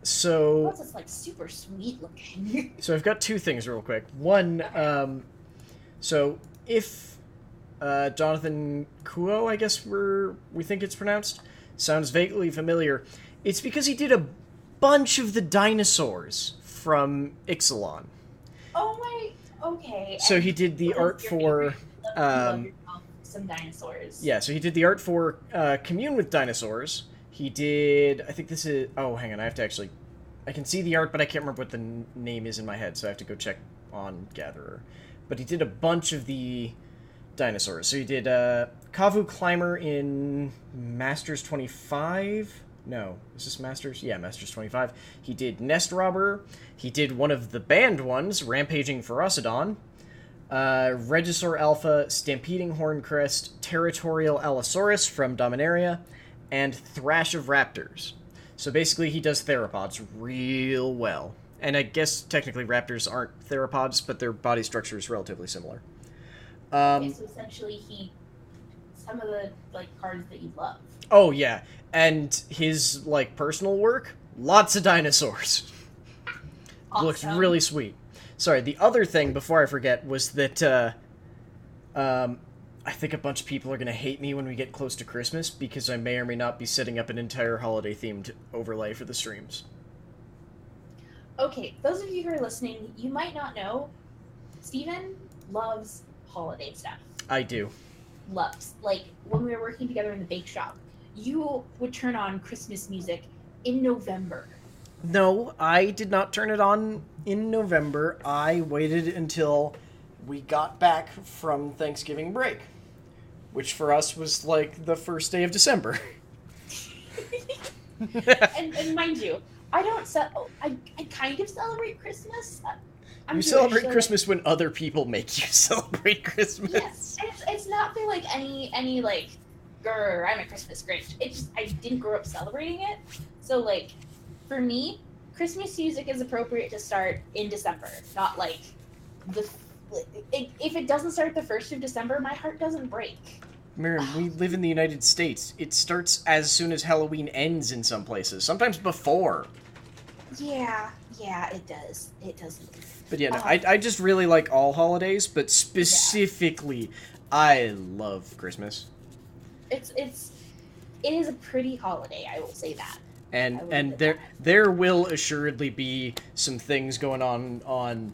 So. Plus, it's like super sweet looking. So I've got 2 things real quick. One, so if Jonathan Kuo, I guess we think it's pronounced, sounds vaguely familiar, it's because he did a bunch of the dinosaurs from Ixalan. Oh my, okay. So he did the art for some dinosaurs. Yeah, so he did the art for Commune with Dinosaurs. He did, I think this is, oh, hang on, I have to actually, I can see the art, but I can't remember what the name is in my head, so I have to go check on Gatherer. But he did a bunch of the dinosaurs. So he did Kavu Climber in Masters 25. No, is this Masters? Yeah, Masters 25. He did Nest Robber. He did one of the banned ones, Rampaging Ferocidon. Regisaur Alpha, Stampeding Horncrest, Territorial Allosaurus from Dominaria, and Thrash of Raptors. So basically he does theropods real well. And I guess technically raptors aren't theropods, but their body structure is relatively similar. Okay, so essentially some of the like cards that you love. Oh yeah, and his like personal work, lots of dinosaurs. Awesome. Looks really sweet. Sorry, the other thing before I forget was that I think a bunch of people are going to hate me when we get close to Christmas because I may or may not be setting up an entire holiday-themed overlay for the streams. Okay, those of you who are listening, you might not know, Steven loves holiday stuff. I do. loves. Like, when we were working together in the bake shop, you would turn on Christmas music in November. No, I did not turn it on in November. I waited until we got back from Thanksgiving break, which for us was like the first day of December. and mind you, I don't I kind of celebrate Christmas. You celebrate Christmas when other people make you celebrate Christmas. Yes, it's not for like any like, grr, I'm a Christmas Grinch. It's just I didn't grow up celebrating it, so like, for me, Christmas music is appropriate to start in December, not like if it doesn't start the 1st of December, my heart doesn't break. Miriam, we live in the United States. It starts as soon as Halloween ends in some places, sometimes before. Yeah, it does. It doesn't. But yeah, no, I just really like all holidays, but specifically, I love Christmas. It is a pretty holiday, I will say that. And there will assuredly be some things going on.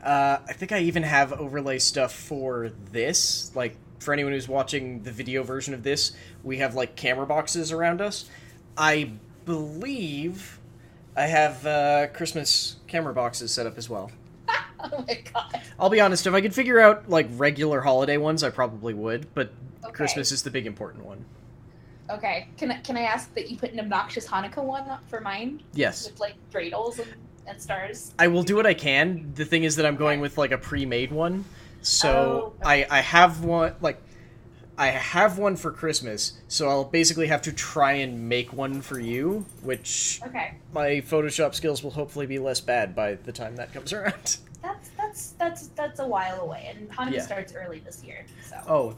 I think I even have overlay stuff for this. Like, for anyone who's watching the video version of this, we have like camera boxes around us. I believe I have Christmas camera boxes set up as well. Oh my god. I'll be honest, if I could figure out like regular holiday ones, I probably would, but Christmas is the big important one. Okay. Can I ask that you put an obnoxious Hanukkah one up for mine? Yes. With like dreidels and stars? I will do what I can. The thing is that I'm going with like a pre-made one. So I have one for Christmas, so I'll basically have to try and make one for you, which my Photoshop skills will hopefully be less bad by the time that comes around. That's a while away, and Hanukkah starts early this year. So.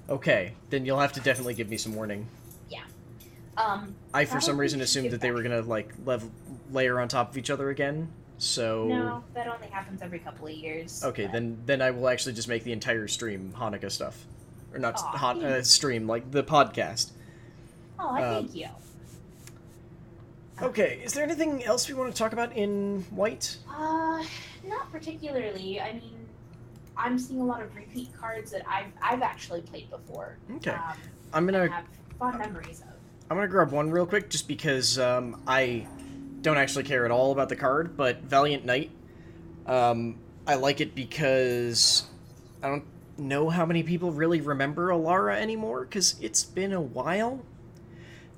Okay. Then you'll have to definitely give me some warning. Yeah. I for some reason assumed that they were gonna like layer on top of each other again. So no, that only happens every couple of years. Okay, but... then I will actually just make the entire stream Hanukkah stuff, or not stream, like the podcast. Oh, thank you. Okay, is there anything else we want to talk about in White? Not particularly. I mean, I'm seeing a lot of repeat cards that I've actually played before. Okay, I'm gonna have fond memories of. I'm gonna grab one real quick, just because I don't actually care at all about the card, but Valiant Knight. I like it because I don't know how many people really remember Alara anymore, because it's been a while.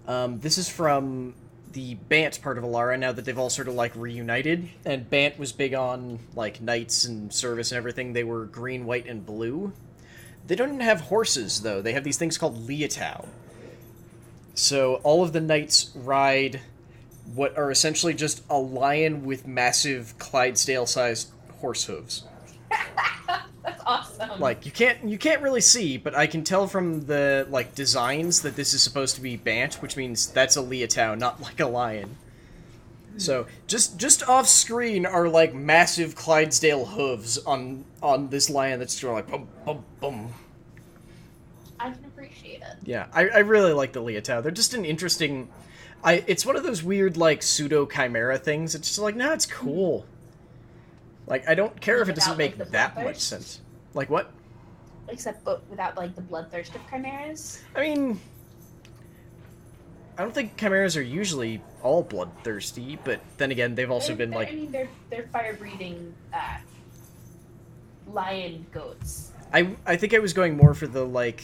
This is from the Bant part of Alara, now that they've all sort of like reunited, and Bant was big on like knights and service and everything. They were green, white, and blue. They don't even have horses, though. They have these things called Liatao. So all of the knights ride what are essentially just a lion with massive Clydesdale-sized horse hooves. That's awesome. Like, you can't really see, but I can tell from the like designs that this is supposed to be Bant, which means that's a Liatao, not like a lion. So just off screen are like massive Clydesdale hooves on this lion that's sort of like bum bum bum. I can appreciate it. Yeah, I really like the Liatao. They're just an interesting. It's one of those weird like pseudo chimera things. It's just like, nah, it's cool. Like, I don't care if it doesn't make that much sense. Like what? Except without like the bloodthirst of chimeras. I mean, I don't think chimeras are usually all bloodthirsty, but then again, they've also been like. I mean, they're fire-breathing lion goats. I think I was going more for the like.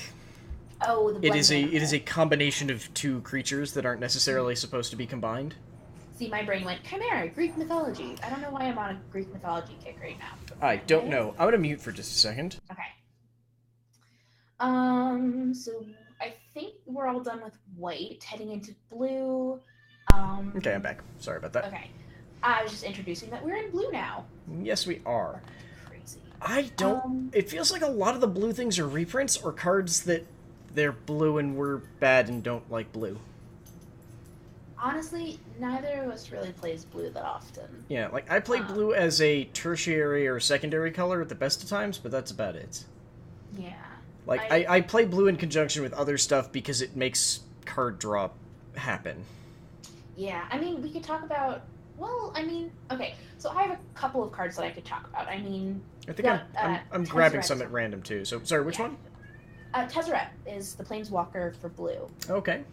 Oh, the it is a combination of two creatures that aren't necessarily supposed to be combined. See, my brain went chimera, Greek mythology. I don't know why I'm on a Greek mythology kick right now. I don't know. I'm gonna mute for just a second. Okay. So I think we're all done with white, heading into blue. Okay, I'm back. Sorry about that. Okay. I was just introducing that we're in blue now. Yes, we are. Crazy. I don't. It feels like a lot of the blue things are reprints or cards that they're blue and we're bad and don't like blue. Honestly, neither of us really plays blue that often. Yeah, like, I play blue as a tertiary or secondary color at the best of times, but that's about it. Yeah. Like, I play blue in conjunction with other stuff because it makes card draw happen. Yeah, I mean, we could talk about... Well, I mean, okay, so I have a couple of cards that I could talk about. I mean... I think I'm grabbing some at random, too. So, sorry, which one? Tezzeret is the planeswalker for blue. Okay.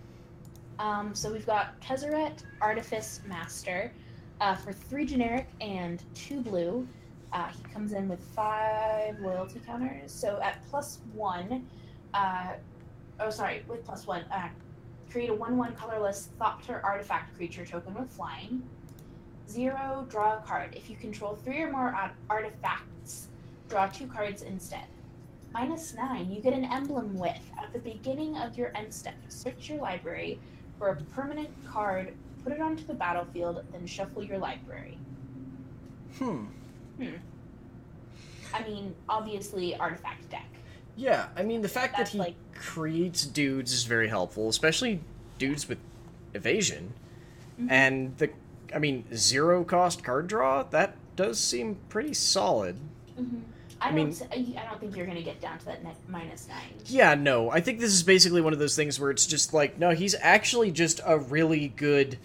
So we've got Tezzeret, Artifice Master, for 3 generic and 2 blue. He comes in with 5 loyalty counters. So at +1, with +1, create a 1/1 colorless Thopter artifact creature token with flying. 0, draw a card. If you control 3 or more artifacts, draw 2 cards instead. -9, you get an emblem with. At the beginning of your end step, search your library for a permanent card, put it onto the battlefield, then shuffle your library. I mean, obviously, artifact deck. Yeah, I mean, the fact that he creates dudes is very helpful, especially dudes with evasion. Mm-hmm. And 0 cost card draw, that does seem pretty solid. Mm-hmm. I don't think you're going to get down to that -9. Yeah, no. I think this is basically one of those things where it's just like, no, he's actually just a really good,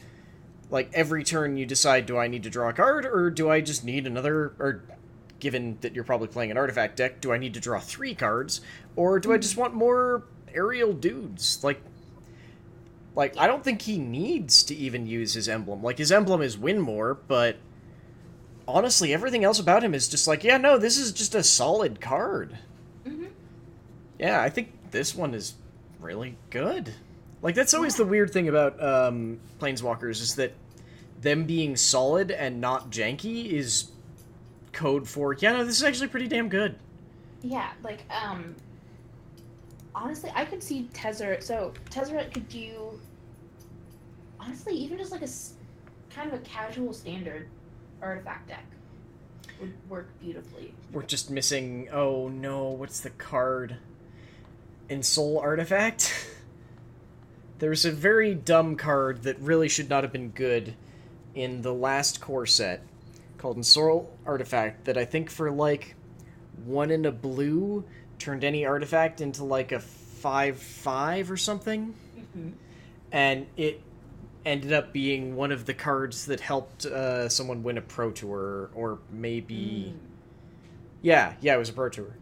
like, every turn you decide, do I need to draw a card, or do I just need another, or given that you're probably playing an artifact deck, do I need to draw 3 cards, or do I just want more aerial dudes? Like, I don't think he needs to even use his emblem. Like, his emblem is win more, but honestly, everything else about him is just like, yeah, no, this is just a solid card. Mm-hmm. Yeah, I think this one is really good. Like, that's always the weird thing about Planeswalkers, is that them being solid and not janky is code for, yeah, no, this is actually pretty damn good. Yeah, like, honestly, I could see Tezzeret, so Tezzeret could do, honestly, even just like a kind of a casual standard artifact deck would work beautifully. We're just missing, oh no, what's the card? Ensoul Artifact? There's a very dumb card that really should not have been good in the last core set called Ensoul Artifact that I think for like 1 and a blue turned any artifact into like a 5/5 or something. Mm-hmm. And it ended up being one of the cards that helped someone win a Pro Tour, or maybe... Yeah, it was a Pro Tour.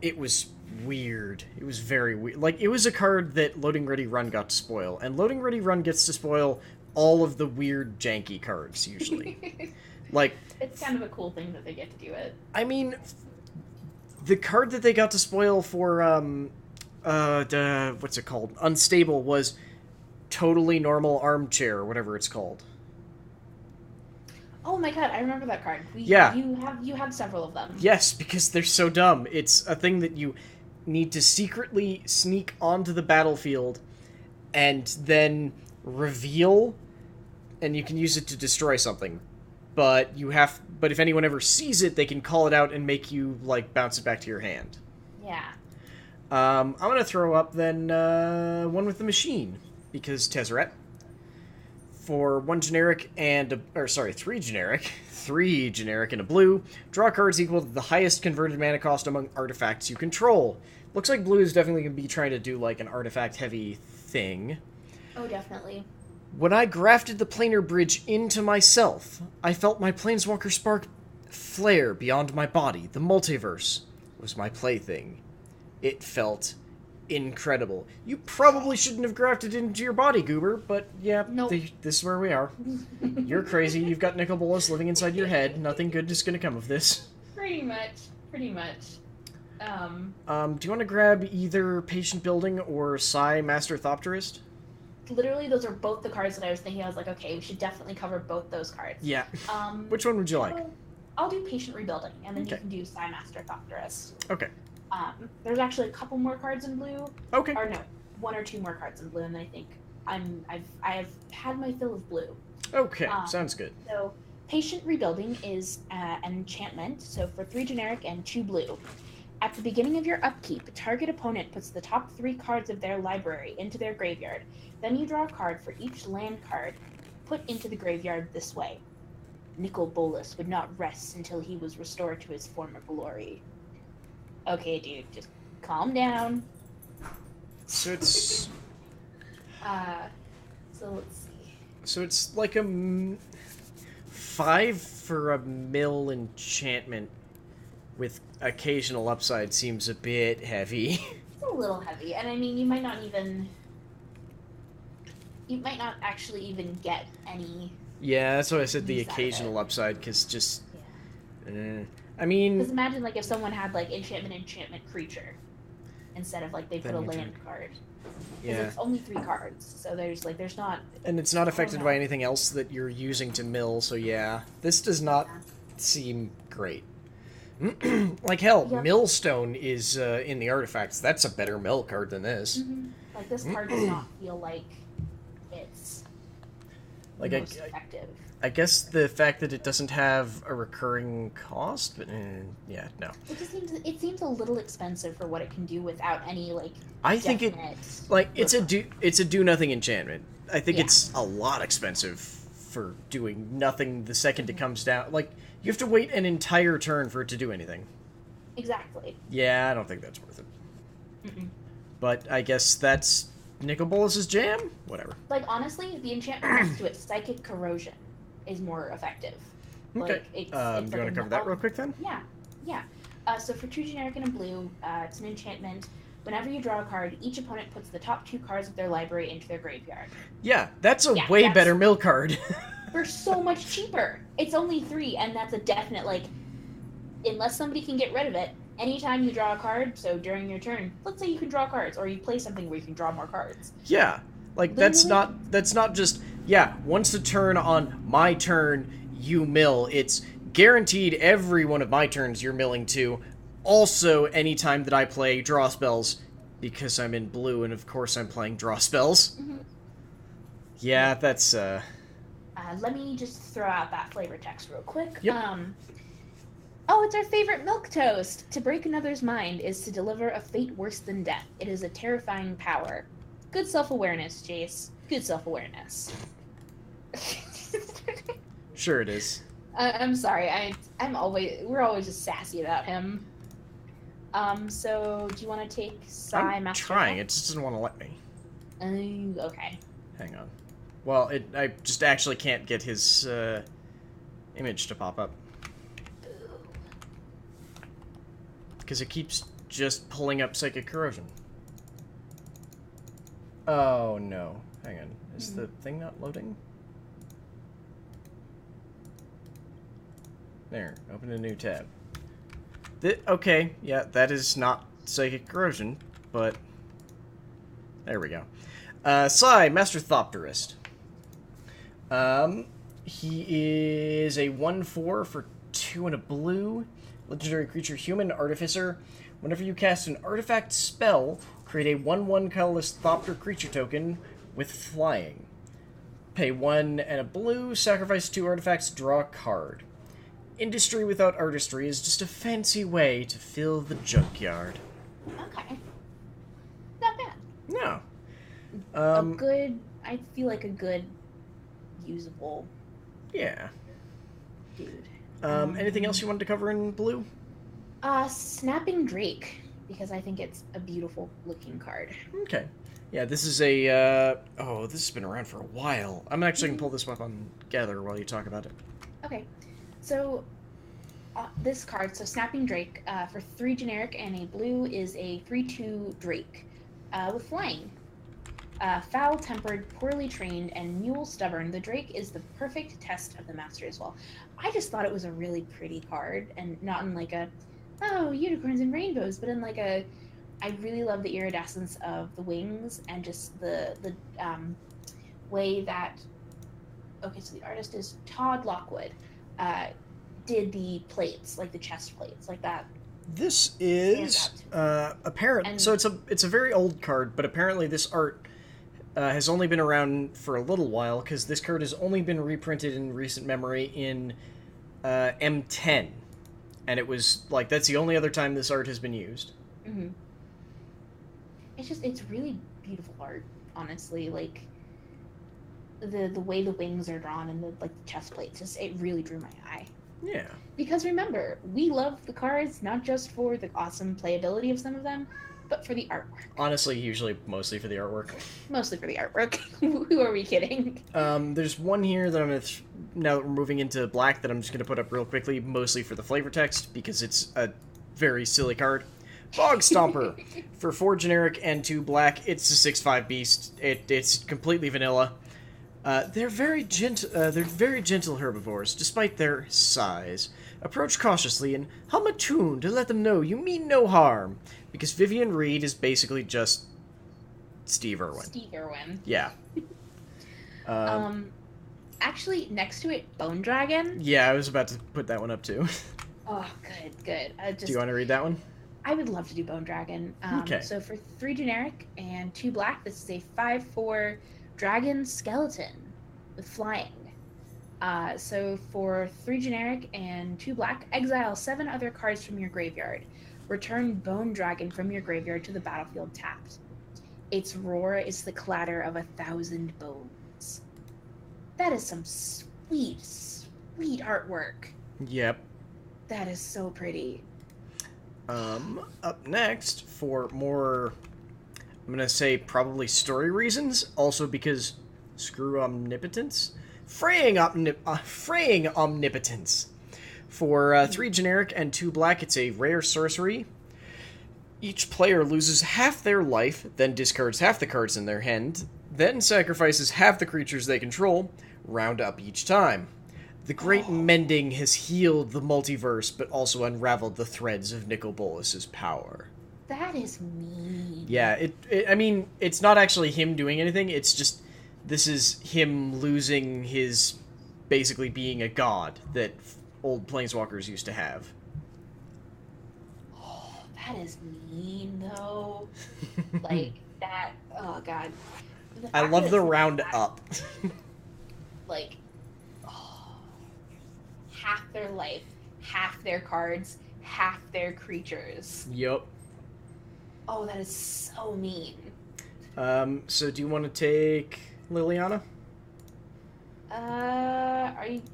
It was weird. It was very weird. Like, it was a card that Loading Ready Run got to spoil, and Loading Ready Run gets to spoil all of the weird, janky cards, usually. Like... It's kind of a cool thing that they get to do it. I mean, the card that they got to spoil for, what's it called? Unstable was Totally Normal Armchair, or whatever it's called. Oh my god, I remember that card. Yeah. You have several of them. Yes, because they're so dumb. It's a thing that you need to secretly sneak onto the battlefield and then reveal, and you can use it to destroy something. But if anyone ever sees it, they can call it out and make you, like, bounce it back to your hand. Yeah. I'm gonna throw up then one with the machine, because Tezzeret. For 1 generic and 3 generic. 3 generic and a blue. Draw cards equal to the highest converted mana cost among artifacts you control. Looks like blue is definitely going to be trying to do, like, an artifact-heavy thing. Oh, definitely. When I grafted the planar bridge into myself, I felt my planeswalker spark flare beyond my body. The multiverse was my plaything. It felt incredible. You probably shouldn't have grafted it into your body, Goober, but yeah, nope. This is where we are. You're crazy. You've got Nicol Bolas living inside your head. Nothing good is going to come of this. Pretty much. Do you want to grab either Patient Building or Psi Master Thopterist? Literally, those are both the cards that I was thinking. I was like, okay, we should definitely cover both those cards. Yeah. Which one would you like? I'll do Patient Rebuilding, and then you can do Psi Master Thopterist. Okay. There's actually a couple more cards in blue. Okay. Or no, 1 or 2 more cards in blue, and then I think I've had my fill of blue. Okay, sounds good. So, Patient Rebuilding is an enchantment. So for 3 generic and 2 blue. At the beginning of your upkeep, target opponent puts the top 3 cards of their library into their graveyard. Then you draw a card for each land card put into the graveyard this way. Nicol Bolas would not rest until he was restored to his former glory. Okay, dude, just calm down. So it's... so let's see. So it's like a 5 for a mill enchantment with occasional upside seems a bit heavy. It's a little heavy, and I mean, you might not actually even get any. Yeah, that's why I said the occasional upside, because just... Yeah. I mean... Because imagine, like, if someone had, like, enchantment creature, instead of, like, they put a land card. Because it's only 3 cards, so there's not... And it's not affected by anything else that you're using to mill, so yeah. This does not seem great. Like, hell, Millstone is in the artifacts. That's a better mill card than this. Mm-hmm. Like, this card does not feel like it's like most effective. I guess the fact that it doesn't have a recurring cost, but yeah, no. It seems a little expensive for what it can do without any, like, I think it's a do nothing enchantment. I think it's a lot expensive for doing nothing the second it comes down. Like, you have to wait an entire turn for it to do anything. Exactly. Yeah, I don't think that's worth it. Mm-mm. But I guess that's Nicol Bolas's jam? Whatever. Like, honestly, the enchantment next to it, Psychic Corrosion, is more effective. Okay. Like, do you want to cover that real quick, then? Yeah. So for 2 generic and a blue, it's an enchantment. Whenever you draw a card, each opponent puts the top 2 cards of their library into their graveyard. Yeah, that's a way better mill card. For so much cheaper. It's only 3, and that's a definite, like, unless somebody can get rid of it, anytime you draw a card, so during your turn, let's say you can draw cards, or you play something where you can draw more cards. Yeah, like, that's not just, once a turn on my turn, you mill. It's guaranteed every one of my turns you're milling to. Also, anytime that I play draw spells, because I'm in blue, and of course I'm playing draw spells. Mm-hmm. Yeah, that's, let me just throw out that flavor text real quick. Yep. It's our favorite milk toast. To break another's mind is to deliver a fate worse than death. It is a terrifying power. Good self-awareness, Jace. Good self-awareness. Sure it is. I'm sorry. We're always just sassy about him. So do you want to take Psy Master? I'm trying. It just doesn't want to let me. Okay. Hang on. Well, I just actually can't get his image to pop up. Because it keeps just pulling up Psychic Corrosion. Oh, no. Hang on. Is the thing not loading? There. Open a new tab. Okay, yeah, that is not Psychic Corrosion, but... There we go. Psy, Master Thopterist. He is a 1/4 for 2 and a blue. Legendary creature, Human Artificer. Whenever you cast an artifact spell, create a 1/1 colorless Thopter creature token with flying. Pay 1 and a blue, sacrifice 2 artifacts, draw a card. Industry without artistry is just a fancy way to fill the junkyard. Okay. Not bad. No. I feel like a good, usable... Yeah. Dude. Anything else you wanted to cover in blue? Snapping Drake, because I think it's a beautiful looking card. Okay. Yeah, this is a, this has been around for a while. I'm actually going to pull this up on Gather while you talk about it. Okay. So, this card, so Snapping Drake, for 3 generic and a blue, is a 3/2 Drake, with flying. Foul-tempered, poorly trained, and mule stubborn, the Drake is the perfect test of the master as well. I just thought it was a really pretty card, and not in like a, unicorns and rainbows, but in like a, I really love the iridescence of the wings, and just the way that, okay, so the artist is Todd Lockwood, did the plates, like the chest plates, like that. This is apparent. So it's a very old card, but apparently this art has only been around for a little while, because this card has only been reprinted in recent memory in M10, and it was like that's the only other time this art has been used. Mm-hmm. It's really beautiful art, honestly. Like the way the wings are drawn and the chest plates, it really drew my eye. Yeah. Because remember, we love the cards not just for the awesome playability of some of them, but for the artwork. Honestly, usually mostly for the artwork. Mostly for the artwork. Who are we kidding? There's one here that I'm going to, now that we're moving into black, that I'm just going to put up real quickly, mostly for the flavor text, because it's a very silly card. Bog Stomper. For 4 generic and 2 black, it's a 6/5 beast. It's completely vanilla. They're very gentle herbivores, despite their size. Approach cautiously and hum a tune to let them know you mean no harm. Because Vivian Reed is basically just Steve Irwin. Steve Irwin. Yeah. Actually, next to it, Bone Dragon. Yeah, I was about to put that one up too. Oh, good. Do you want to read that one? I would love to do Bone Dragon. Okay. So for 3 generic and 2 black, this is a 5/4 dragon skeleton with flying. So for 3 generic and 2 black, exile 7 other cards from your graveyard. Return Bone Dragon from your graveyard to the battlefield tapped. Its roar is the clatter of 1,000 bones. That is some sweet, sweet artwork. Yep. That is so pretty. Up next, for more, I'm gonna say probably story reasons, also because screw omnipotence. Fraying omnipotence. For 3 generic and 2 black, it's a rare sorcery. Each player loses half their life, then discards half the cards in their hand, then sacrifices half the creatures they control, round up each time. The Great Mending has healed the multiverse, but also unraveled the threads of Nicol Bolas's power. That is mean. Yeah, I mean, it's not actually him doing anything, it's just, this is him losing his, basically being a god that old planeswalkers used to have. Oh, that is mean, though. Like, that, oh god. I love the round up. Like, half their life, half their cards, half their creatures. Yup. Oh, that is so mean. So do you want to take Liliana?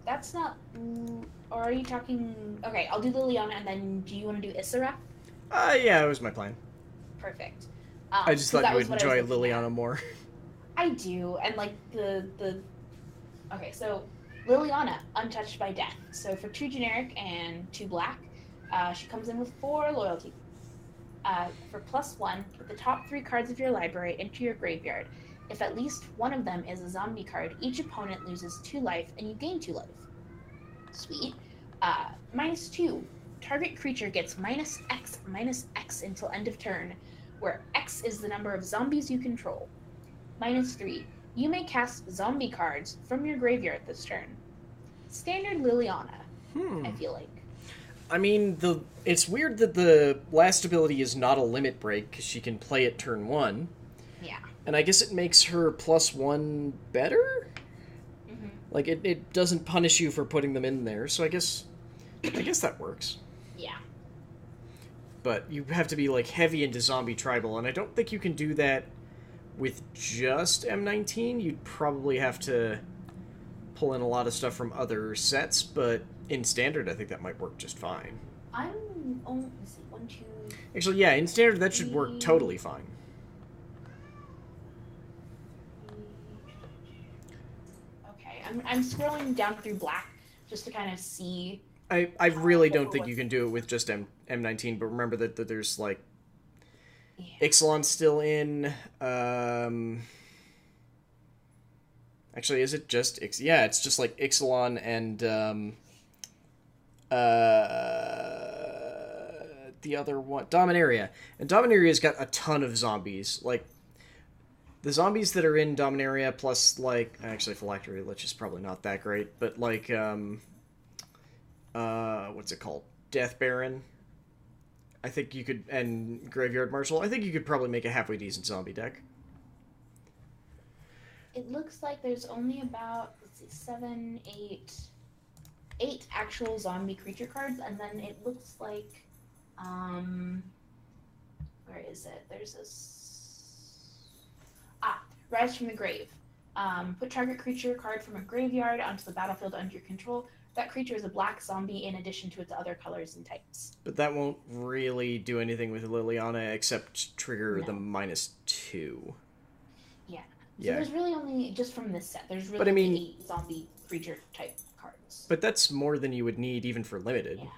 That's not, or are you talking, okay, I'll do Liliana, and then do you want to do Issara? Yeah, it was my plan. Perfect. I just thought you would enjoy Liliana more. I do, and like okay, so Liliana, untouched by death. So for 2 generic and 2 black, she comes in with 4 loyalty. For +1, put the top 3 cards of your library into your graveyard. If at least one of them is a zombie card, each opponent loses 2 life and you gain 2 life. Sweet. -2, target creature gets -X until end of turn, where X is the number of zombies you control. -3, you may cast zombie cards from your graveyard this turn. Standard Liliana, I feel like. I mean, it's weird that the last ability is not a limit break, because she can play it turn 1. Yeah. And I guess it makes her +1 better? Mm-hmm. Like, it doesn't punish you for putting them in there, so I guess that works. Yeah. But you have to be, like, heavy into zombie tribal, and I don't think you can do that with just M19. You'd probably have to pull in a lot of stuff from other sets, but in Standard, I think that might work just fine. Let's see, 1, 2... Actually, yeah, in Standard, that should work totally fine. Okay, I'm scrolling down through black just to kind of see... I really don't think you can do it with just M19, but remember that there's, like, Ixalan's still in. Actually, is it just yeah, it's just like Ixalan and the other one, Dominaria. And Dominaria's got a ton of zombies. Like, the zombies that are in Dominaria plus, like, actually Phylactery Lich is probably not that great, but like what's it called? Death Baron. I think you could, and Graveyard Marshal, I think you could probably make a halfway decent zombie deck. It looks like there's only about, let's see, 7, 8 actual zombie creature cards, and then it looks like, where is it? There's this, Rise from the Grave. Put target creature card from a graveyard onto the battlefield under your control. That creature is a black zombie in addition to its other colors and types. But that won't really do anything with Liliana except trigger the -2. Yeah. So there's really only, just from this set, there's really but, I mean, 8 zombie creature type cards. But that's more than you would need even for limited. Yeah.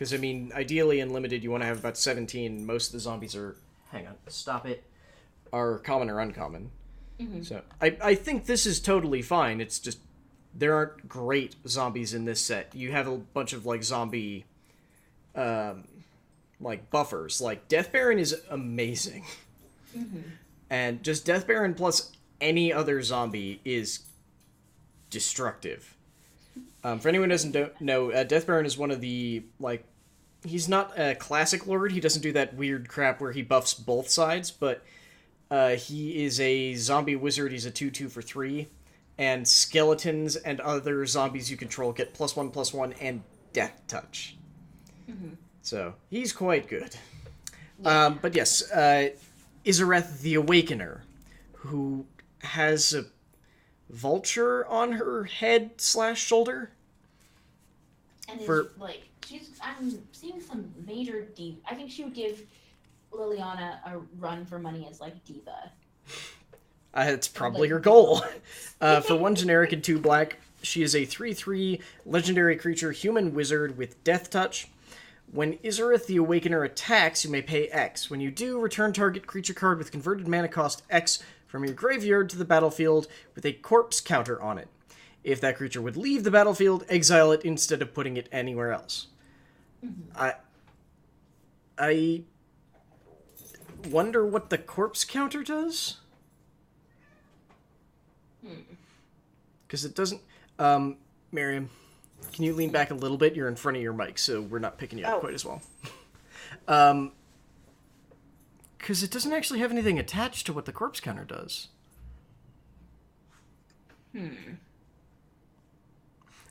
Because, I mean, ideally in limited, you want to have about 17. Most of the zombies are... Hang on. Stop it. Are common or uncommon. Mm-hmm. So, I think this is totally fine. It's just... There aren't great zombies in this set. You have a bunch of, like, zombie... like, buffers. Like, Death Baron is amazing. Mm-hmm. And just Death Baron plus any other zombie is destructive. For anyone who doesn't know, Death Baron is one of the, like, he's not a classic lord. He doesn't do that weird crap where he buffs both sides, but he is a zombie wizard. He's a 2/2 for 3, and skeletons and other zombies you control get +1/+1 and death touch. Mm-hmm. So, he's quite good. Yeah. But yes, Izareth the Awakener, who has a vulture on her head/shoulder. And is, like, I'm seeing some major I think she would give Liliana a run for money as, like, diva. It's probably her goal. For 1 generic and 2 black, she is a 3/3 legendary creature human wizard with death touch. When Izareth the Awakener attacks, you may pay X. When you do, return target creature card with converted mana cost X from your graveyard to the battlefield with a corpse counter on it. If that creature would leave the battlefield, exile it instead of putting it anywhere else. Mm-hmm. I wonder what the corpse counter does? Because it doesn't... Miriam, can you lean back a little bit? You're in front of your mic, so we're not picking you up quite as well. Because it doesn't actually have anything attached to what the corpse counter does.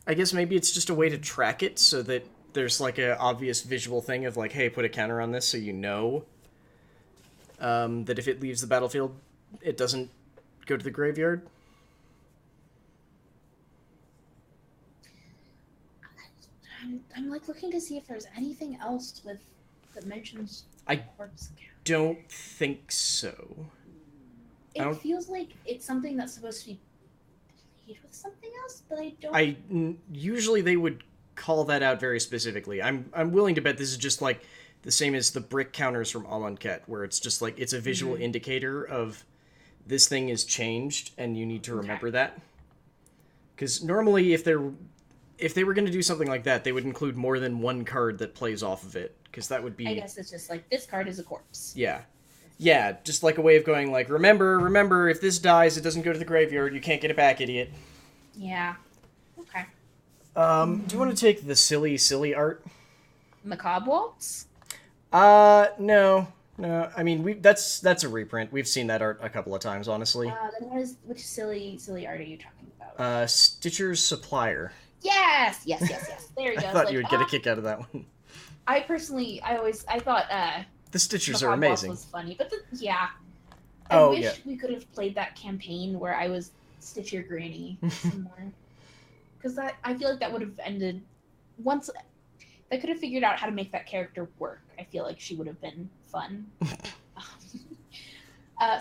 I guess maybe it's just a way to track it so that there's like a obvious visual thing of like, hey, put a counter on this so you know that if it leaves the battlefield, it doesn't go to the graveyard. I'm like looking to see if there's anything else that mentions corpse counter. Don't think so. It feels like it's something that's supposed to be played with something else, but I don't. Usually they would call that out very specifically. I'm willing to bet this is just like the same as the brick counters from Amonkhet, where it's just like it's a visual indicator of this thing is changed, and you need to remember that. Because normally, if they were going to do something like that, they would include more than one card that plays off of it, because that would be... I guess it's just like, this card is a corpse. Yeah. Yeah, just like a way of going like, remember, if this dies, it doesn't go to the graveyard, you can't get it back, idiot. Yeah. Okay. Do you want to take the silly art? Macabre Waltz? No. I mean, that's a reprint. We've seen that art a couple of times, honestly. Then which silly art are you talking about? Stitcher's Supplier. Yes. There you go. I thought you would get a kick out of that one. I thought the Stitchers Macabre are amazing. Waltz was funny, but I wish we could have played that campaign where I was Stitch Your Granny some more, because I feel like that would have ended once they could have figured out how to make that character work. I feel like she would have been fun.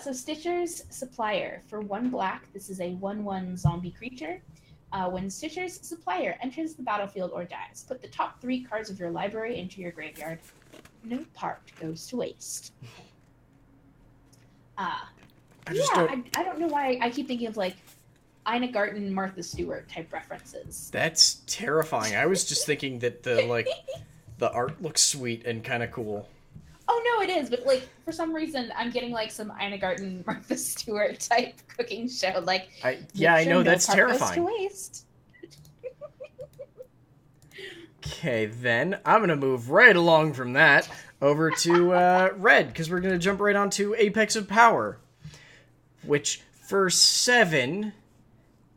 So Stitcher's Supplier for 1 black. This is a 1/1 zombie creature. When Stitcher's Supplier enters the battlefield or dies, put the top 3 cards of your library into your graveyard. No part goes to waste. I don't know why I keep thinking of like Ina Garten, Martha Stewart type references. That's terrifying. I was just thinking that the art looks sweet and kind of cool. Oh no, it is, but like for some reason I'm getting like some Ina Garten, Martha Stewart type cooking show. Like I know that's terrifying. Goes to waste. Okay, then I'm gonna move right along from that over to red, because we're gonna jump right onto Apex of Power, which for 7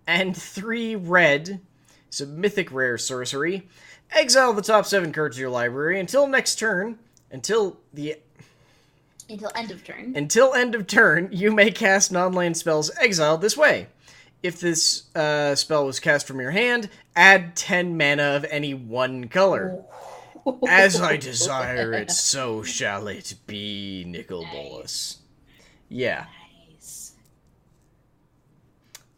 and 3 red is a mythic rare sorcery. Exile the top 7 cards of your library until next turn. Until end of turn. Until end of turn, you may cast non-land spells exiled this way. If this spell was cast from your hand, add 10 mana of any one color. As I desire it, so shall it be, Nicol Bolas. Yeah. Nice.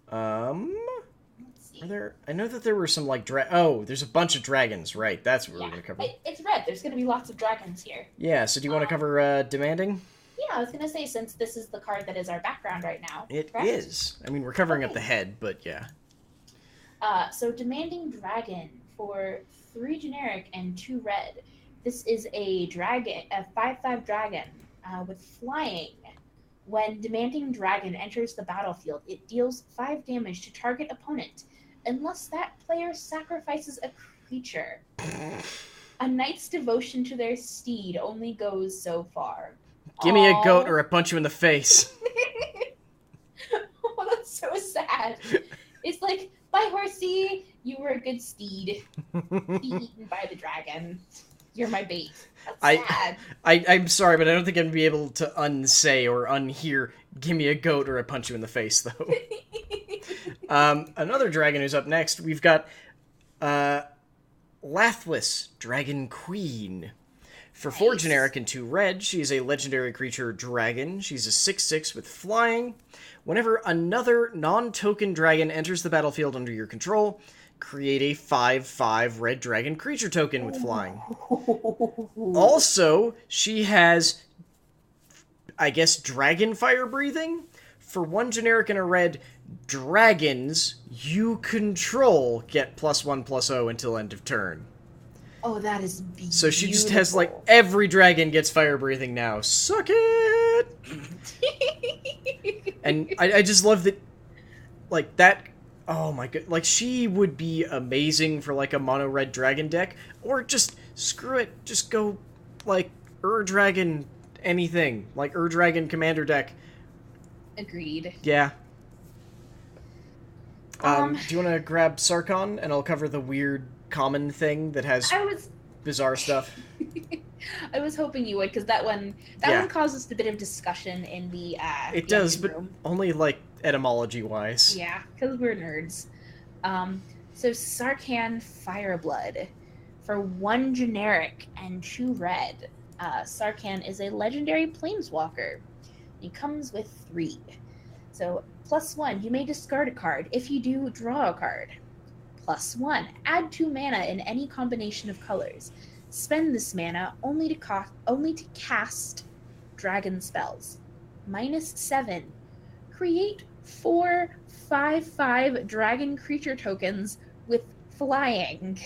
Are there? I know that there were some like there's a bunch of dragons, right? That's what we're gonna cover. It's red. there's going to be lots of dragons here. Yeah, so do you want to cover Demanding? Yeah, I was going to say, since this is the card that is our background right now. It is. I mean, we're covering up the head, but yeah. So Demanding Dragon for 3 generic and 2 red. This is a dragon, a 5/5 dragon with flying. When Demanding Dragon enters the battlefield, it deals 5 damage to target opponent, unless that player sacrifices a creature. A knight's devotion to their steed only goes so far. Give me a goat or I punch you in the face. Oh, that's so sad. It's like, bye horsey, you were a good steed. Be eaten by the dragon. You're my bait. That's sad. I'm sorry, but I don't think I'm going to be able to unsay or unhear, give me a goat or I punch you in the face, though. Another dragon who's up next, we've got Lathless, Dragon Queen. For 4 generic and 2 red, she is a legendary creature dragon. She's a 6/6 with flying. Whenever another non-token dragon enters the battlefield under your control, create a 5/5 red dragon creature token with flying. Also, she has, I guess, dragon fire breathing. For 1 generic and a red, dragons you control get +1/+0 until end of turn. Oh, that is beautiful. So she just has, like, every dragon gets fire breathing now. Suck it! And I just love that, like, that, oh my god, like, she would be amazing for, like, a mono-red dragon deck, or just, screw it, just go, like, Dragon anything, like, Dragon commander deck. Agreed. Yeah. Do you want to grab Sarkon, and I'll cover the weird common thing that has bizarre stuff? I was hoping you would, because that one causes a bit of discussion in the it does, but room. Only, like, etymology-wise. Yeah, because we're nerds. So Sarkhan Fireblood. For 1 generic and 2 red, Sarkhan is a legendary planeswalker. He comes with 3. So, +1, you may discard a card. If you do, draw a card. +1, add 2 mana in any combination of colors. Spend this mana only to cast dragon spells. -7, create 4 5/5 dragon creature tokens with flying.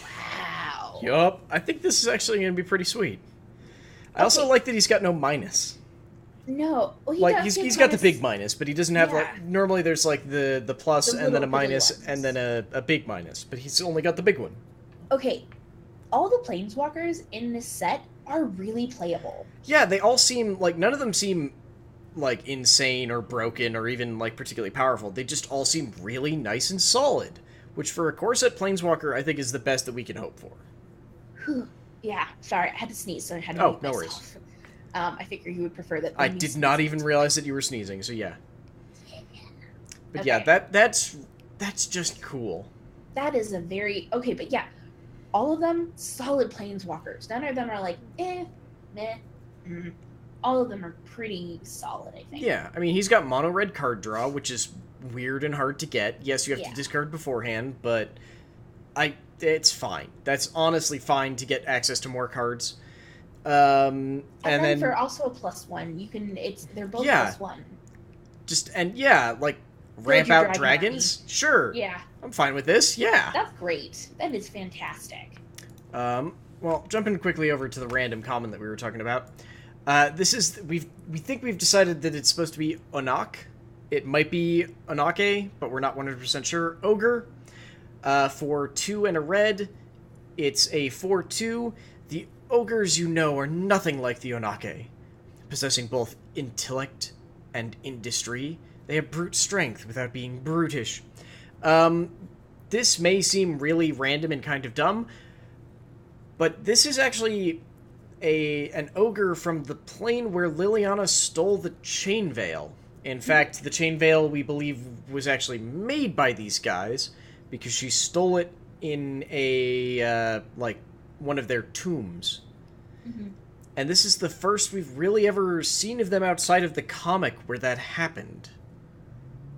Wow. Yup, I think this is actually going to be pretty sweet. I also like that he's got no minus. No, well, like he's got the big minus, but he doesn't have like normally there's like the plus and then a minus and then a big minus, but he's only got the big one. Okay, all the planeswalkers in this set are really playable. Yeah, they all seem like none of them seem like insane or broken or even like particularly powerful. They just all seem really nice and solid, which for a core set planeswalker I think is the best that we can hope for. Yeah, sorry, I had to sneeze, so I had to mute no myself. worries. I figure you would prefer that. I did not even realize that you were sneezing, so yeah. But okay. yeah, that's just cool. That is a very but yeah, all of them solid planeswalkers. None of them are like meh. All of them are pretty solid, I think. Yeah, I mean he's got mono red card draw, which is weird and hard to get. Yes, you have to discard beforehand, but it's fine. That's honestly fine to get access to more cards. And then for also a +1, you can. They're both +1. Like ramp out dragons. Sure. Yeah. I'm fine with this. Yeah. That's great. That is fantastic. Well, jumping quickly over to the random common that we were talking about. This is we think we've decided that it's supposed to be Onak. It might be Onake, but we're not 100% sure. Ogre. For 2 and a red, it's a 4/2. The ogres you know are nothing like the Onake. Possessing both intellect and industry, they have brute strength without being brutish. This may seem really random and kind of dumb, but this is actually an ogre from the plane where Liliana stole the Chain Veil. In fact, the Chain Veil, we believe, was actually made by these guys, because she stole it in a, one of their tombs. Mm-hmm. And this is the first we've really ever seen of them outside of the comic where that happened.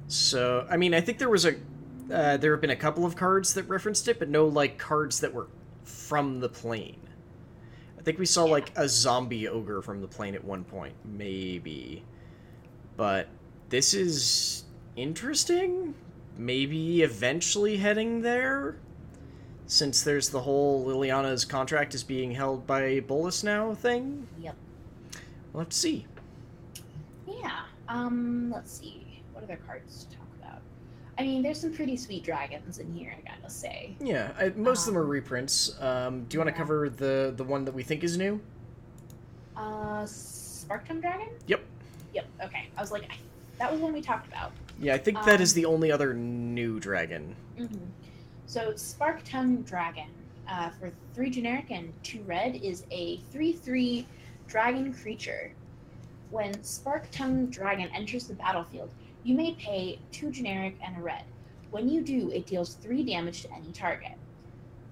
I think there was there have been a couple of cards that referenced it, but no, cards that were from the plane. I think we saw, like, a zombie ogre from the plane at one point. Maybe. But this is interesting. Maybe eventually heading there? Since there's the whole Liliana's contract is being held by Bolus now thing? Yep. We'll have to see. Yeah. Let's see. What other cards to talk about? I mean, there's some pretty sweet dragons in here, I gotta say. Yeah, most of them are reprints. Do you want to cover the one that we think is new? Sparktongue Dragon? Yep. Yep, okay. I was like, that was one we talked about. Yeah, I think that is the only other new dragon. Mm-hmm. So, Sparktongue Dragon, for 3 generic and 2 red, is a 3/3 dragon creature. When Sparktongue Dragon enters the battlefield, you may pay 2 generic and a red. When you do, it deals 3 damage to any target.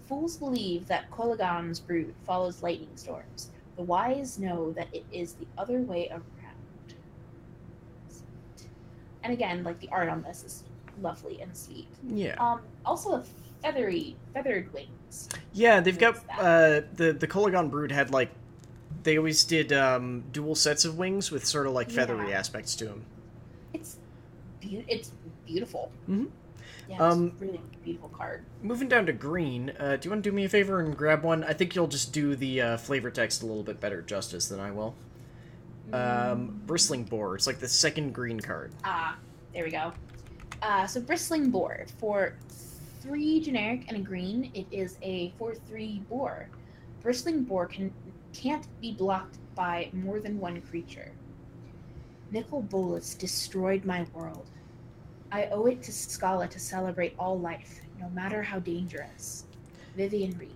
Fools believe that Kolagan's brood follows lightning storms. The wise know that it is the other way around. And again, like, the art on this is lovely and sweet. Yeah. Also feathered wings. Yeah, they've got the Kolagan brood had, like, they always did dual sets of wings with sort of like feathery aspects to them. It's beautiful. Mm-hmm. Yeah, it's a really beautiful card. Moving down to green, do you want to do me a favor and grab one? I think you'll just do the flavor text a little bit better justice than I will. Bristling Boar. It's like the second green card. There we go. So Bristling Boar. For 3 generic and a green, it is a 4/3 boar. Bristling Boar can't be blocked by more than 1 creature. Nicol Bolas destroyed my world. I owe it to Scala to celebrate all life, no matter how dangerous. Vivian Reed.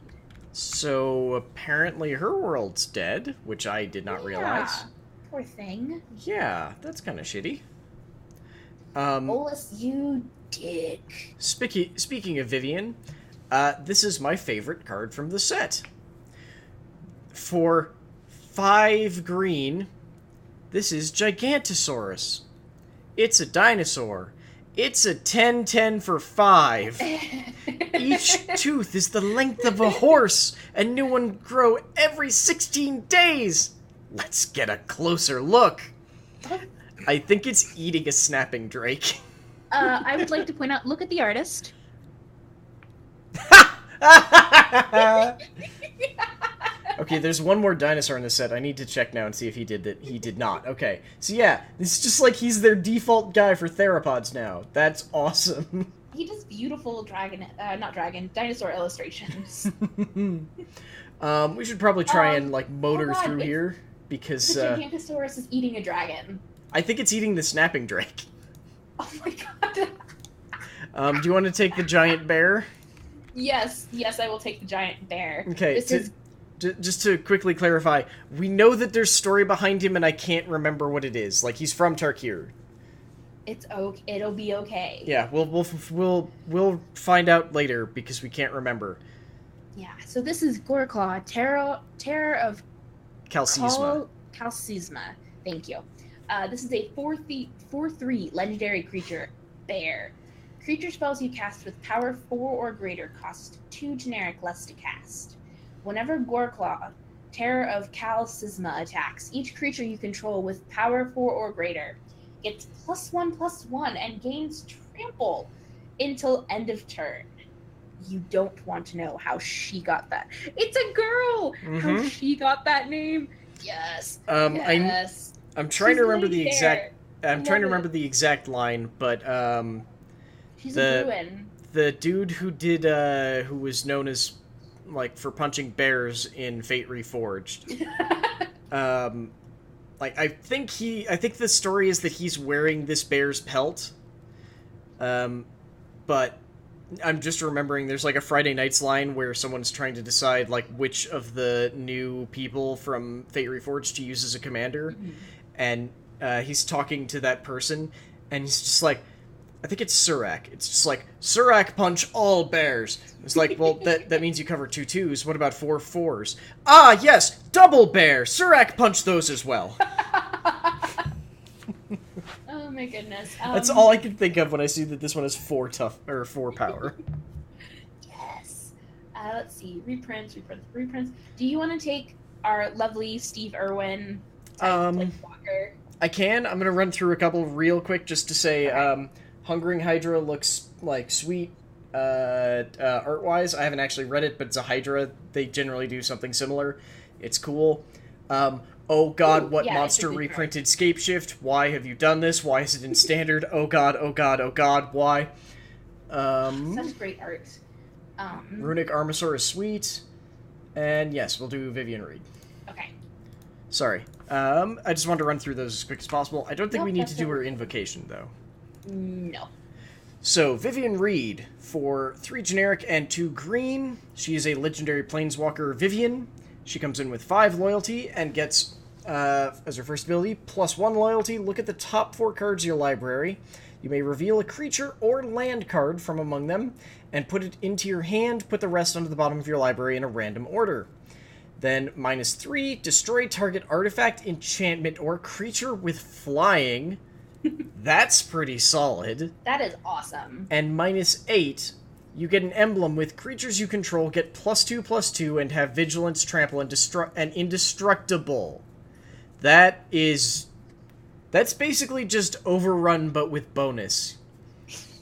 So apparently her world's dead, which I did not realize. Poor thing. Yeah, that's kind of shitty. Bolas, you dick. Speaking of Vivian, this is my favorite card from the set. For 5 green, this is Gigantosaurus. It's a dinosaur. It's a 10/10 for 5. Each tooth is the length of a horse, and new ones grow every 16 days. Let's get a closer look. I think it's eating a snapping drake. I would like to point out, look at the artist. Okay, there's one more dinosaur in the set. I need to check now and see if he did that. He did not. Okay. So yeah, it's just like he's their default guy for theropods now. That's awesome. He does beautiful dinosaur illustrations. We should probably try and, like, motor through here, because the Gigantosaurus is eating a dragon. I think it's eating the snapping drake. Oh my god. Do you want to take the giant bear? Yes, I will take the giant bear. Okay, just to quickly clarify, we know that there's story behind him, and I can't remember what it is. Like, he's from Tarkir. It's okay. It'll be okay. Yeah, we'll find out later because we can't remember. Yeah. So this is Goreclaw, Terror of Calcisma. Calcisma. Thank you. This is a 4/3 legendary creature, bear. Creature spells you cast with power 4 or greater cost 2 generic less to cast. Whenever Goreclaw, Terror of Calcisma attacks, each creature you control with power 4 or greater gets +1/+1 and gains trample until end of turn. You don't want to know how she got that. It's a girl! Mm-hmm. How she got that name? Yes. Yes. I'm trying to remember the exact. I'm trying to remember the exact line, but she's a Bruin. The dude who did who was known as, like, for punching bears in Fate Reforged. Like, I think the story is that he's wearing this bear's pelt. But I'm just remembering there's, like, a Friday Nights line where someone's trying to decide, like, which of the new people from Fate Reforged to use as a commander. Mm-hmm. And he's talking to that person, and he's just like, I think it's Surak. It's just like, Surak punch all bears. It's like, well, that means you cover 2 2s. What about 4 4s? Ah, yes, double bear. Surak punch those as well. Oh my goodness. That's all I can think of when I see that this one has 4 power. Yes. Let's see. Reprints. Do you want to take our lovely Steve Irwin type Walker? I can. I'm gonna run through a couple real quick just to say, Okay. Hungering Hydra looks like sweet. Art-wise, I haven't actually read it, but it's a Hydra. They generally do something similar. It's cool. Oh god, what monster reprinted Scapeshift? Why have you done this? Why is it in standard? Oh god, why? Such great art. Runic Armasaur is sweet. And yes, we'll do Vivian Reed. Okay. Sorry. I just wanted to run through those as quick as possible. I don't think we need to do her invocation, though. No. So, Vivian Reed, for 3 generic and 2 green. She is a legendary planeswalker Vivian. She comes in with 5 loyalty and gets, as her first ability, +1 loyalty. Look at the top 4 cards of your library. You may reveal a creature or land card from among them and put it into your hand. Put the rest onto the bottom of your library in a random order. Then, -3, destroy target artifact, enchantment, or creature with flying. That's pretty solid. That is awesome. And -8, you get an emblem with creatures you control get +2/+2 and have vigilance, trample, and indestructible. That's basically just overrun but with bonus.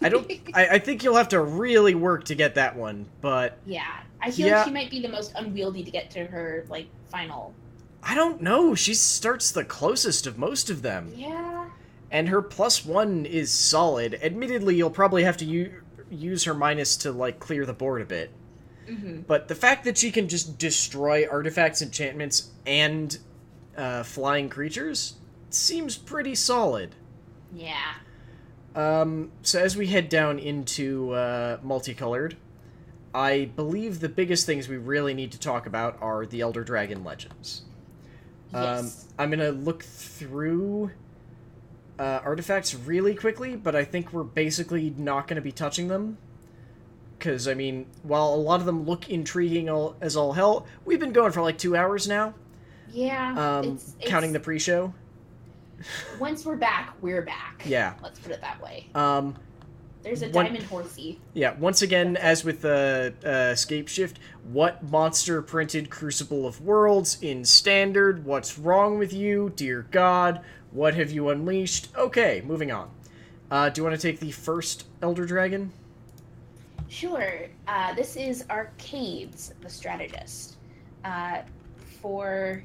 I think you'll have to really work to get that one, but yeah, I feel like she might be the most unwieldy to get to her final. I don't know. She starts the closest of most of them. Yeah. And her +1 is solid. Admittedly, you'll probably have to use her minus to, clear the board a bit. Mm-hmm. But the fact that she can just destroy artifacts, enchantments, and flying creatures seems pretty solid. Yeah. So as we head down into multicolored, I believe the biggest things we really need to talk about are the Elder Dragon Legends. Yes. I'm going to look through artifacts really quickly, but I think we're basically not going to be touching them. Because, while a lot of them look intriguing as all hell, we've been going for 2 hours now. Yeah. Counting the pre-show. Once we're back, we're back. Yeah. Let's put it that way. There's a diamond horsey. Yeah, once again, as with the Scapeshift, what monster printed Crucible of Worlds in Standard? What's wrong with you? Dear God, what have you unleashed? Okay, moving on. Do you want to take the first Elder Dragon? Sure. This is Arcades, the Strategist. For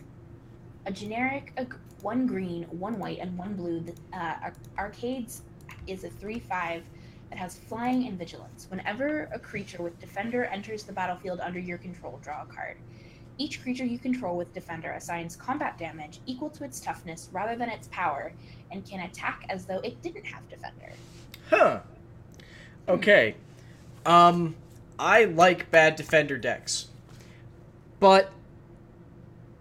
a generic 1 green, 1 white, and 1 blue, Arcades is a 3/5 that has flying and vigilance. Whenever a creature with Defender enters the battlefield under your control, draw a card. Each creature you control with Defender assigns combat damage equal to its toughness rather than its power, and can attack as though it didn't have Defender. Huh. Okay. I like bad Defender decks. But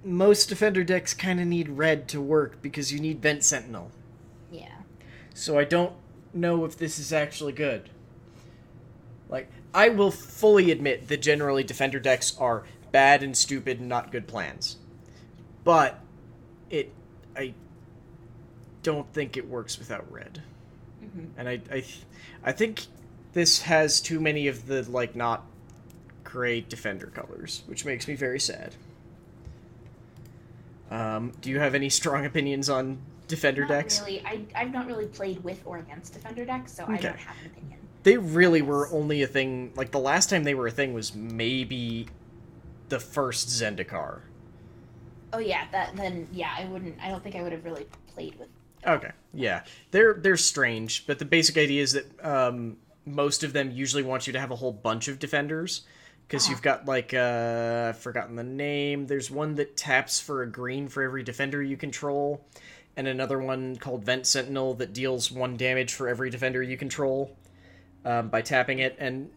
most Defender decks kind of need red to work because you need Vent Sentinel. Yeah. So I don't know if this is actually good. I will fully admit that generally Defender decks are bad and stupid and not good plans. But I don't think it works without red. Mm-hmm. And I think this has too many of the, not great Defender colors, which makes me very sad. Do you have any strong opinions on Defender decks? Not really. I've not really played with or against Defender decks, so okay. I don't have an opinion. They really were only a thing, the last time they were a thing was maybe the first Zendikar. Oh yeah, I don't think I would have really played with Okay, yeah. They're strange, but the basic idea is that most of them usually want you to have a whole bunch of defenders. Because you've got, I've forgotten the name. There's one that taps for a green for every defender you control. And another one called Vent Sentinel that deals 1 damage for every defender you control by tapping it. And,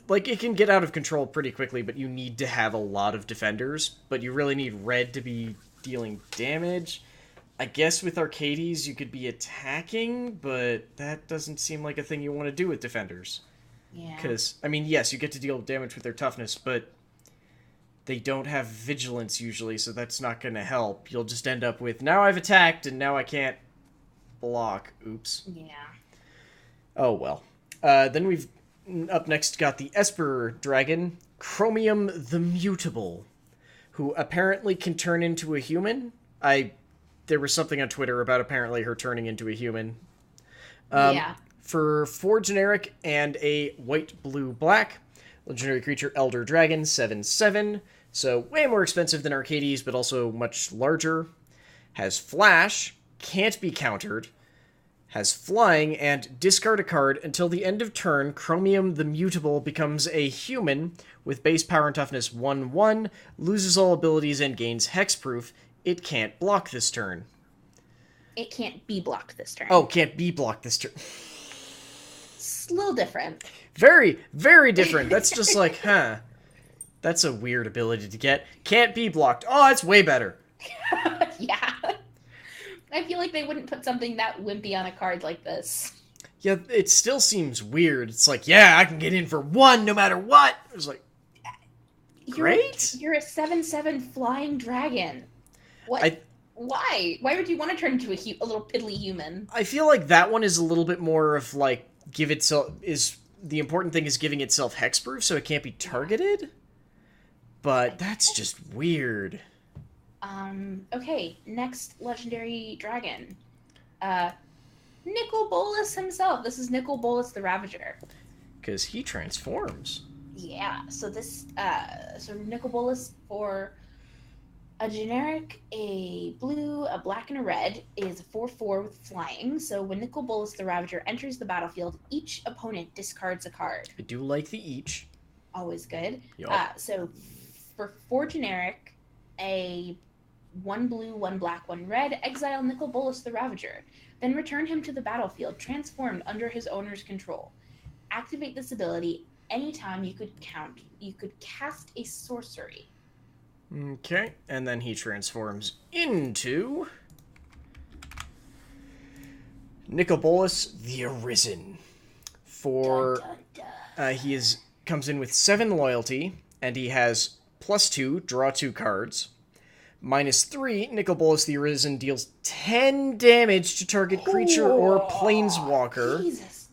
it can get out of control pretty quickly, but you need to have a lot of defenders. But you really need red to be dealing damage. I guess with Arcades you could be attacking, but that doesn't seem like a thing you want to do with defenders. Yeah. Because, yes, you get to deal damage with their toughness, but they don't have vigilance usually, so that's not going to help. You'll just end up with, now I've attacked, and now I can't block. Oops. Yeah. Oh, well. Then we've up next got the Esper Dragon, Chromium the Mutable, who apparently can turn into a human. There was something on Twitter about apparently her turning into a human. Yeah. For 4 generic and a white, blue, black, legendary creature Elder Dragon, 7/7. So way more expensive than Arcades, but also much larger. Has Flash, can't be countered. Has Flying, and discard a card until the end of turn. Chromium the Mutable becomes a human with base power and toughness 1/1, loses all abilities and gains hexproof. It can't block this turn. It can't be blocked this turn. Oh, can't be blocked this turn. It's a little different. Very, very different. That's just like, that's a weird ability to get. Can't be blocked. Oh, it's way better. Yeah. I feel like they wouldn't put something that wimpy on a card like this. Yeah, it still seems weird. It's like, yeah, I can get in for 1 no matter what. It was like, great. You're a 7/7 flying dragon. What? Why? Why would you want to turn into a little piddly human? I feel like that one is a little bit more of like, the important thing is giving itself hexproof so it can't be targeted. But that's just weird. Okay, next legendary dragon. Nicol Bolas himself. This is Nicol Bolas the Ravager. Because he transforms. Yeah, so so Nicol Bolas for a generic, a blue, a black, and a red is a 4/4 with flying. So when Nicol Bolas the Ravager enters the battlefield, each opponent discards a card. I do like the each. Always good. Yep. So for 4 generic, a 1 blue, 1 black, 1 red, exile Nicol Bolas the Ravager. Then return him to the battlefield, transformed under his owner's control. Activate this ability anytime you could cast a sorcery. Okay, and then he transforms into Nicol Bolas the Arisen. For Dun, dun, dun. he comes in with 7 loyalty, and he has +2, draw 2 cards. -3, Nicol Bolas the Arisen deals 10 damage to target creature or planeswalker. Jesus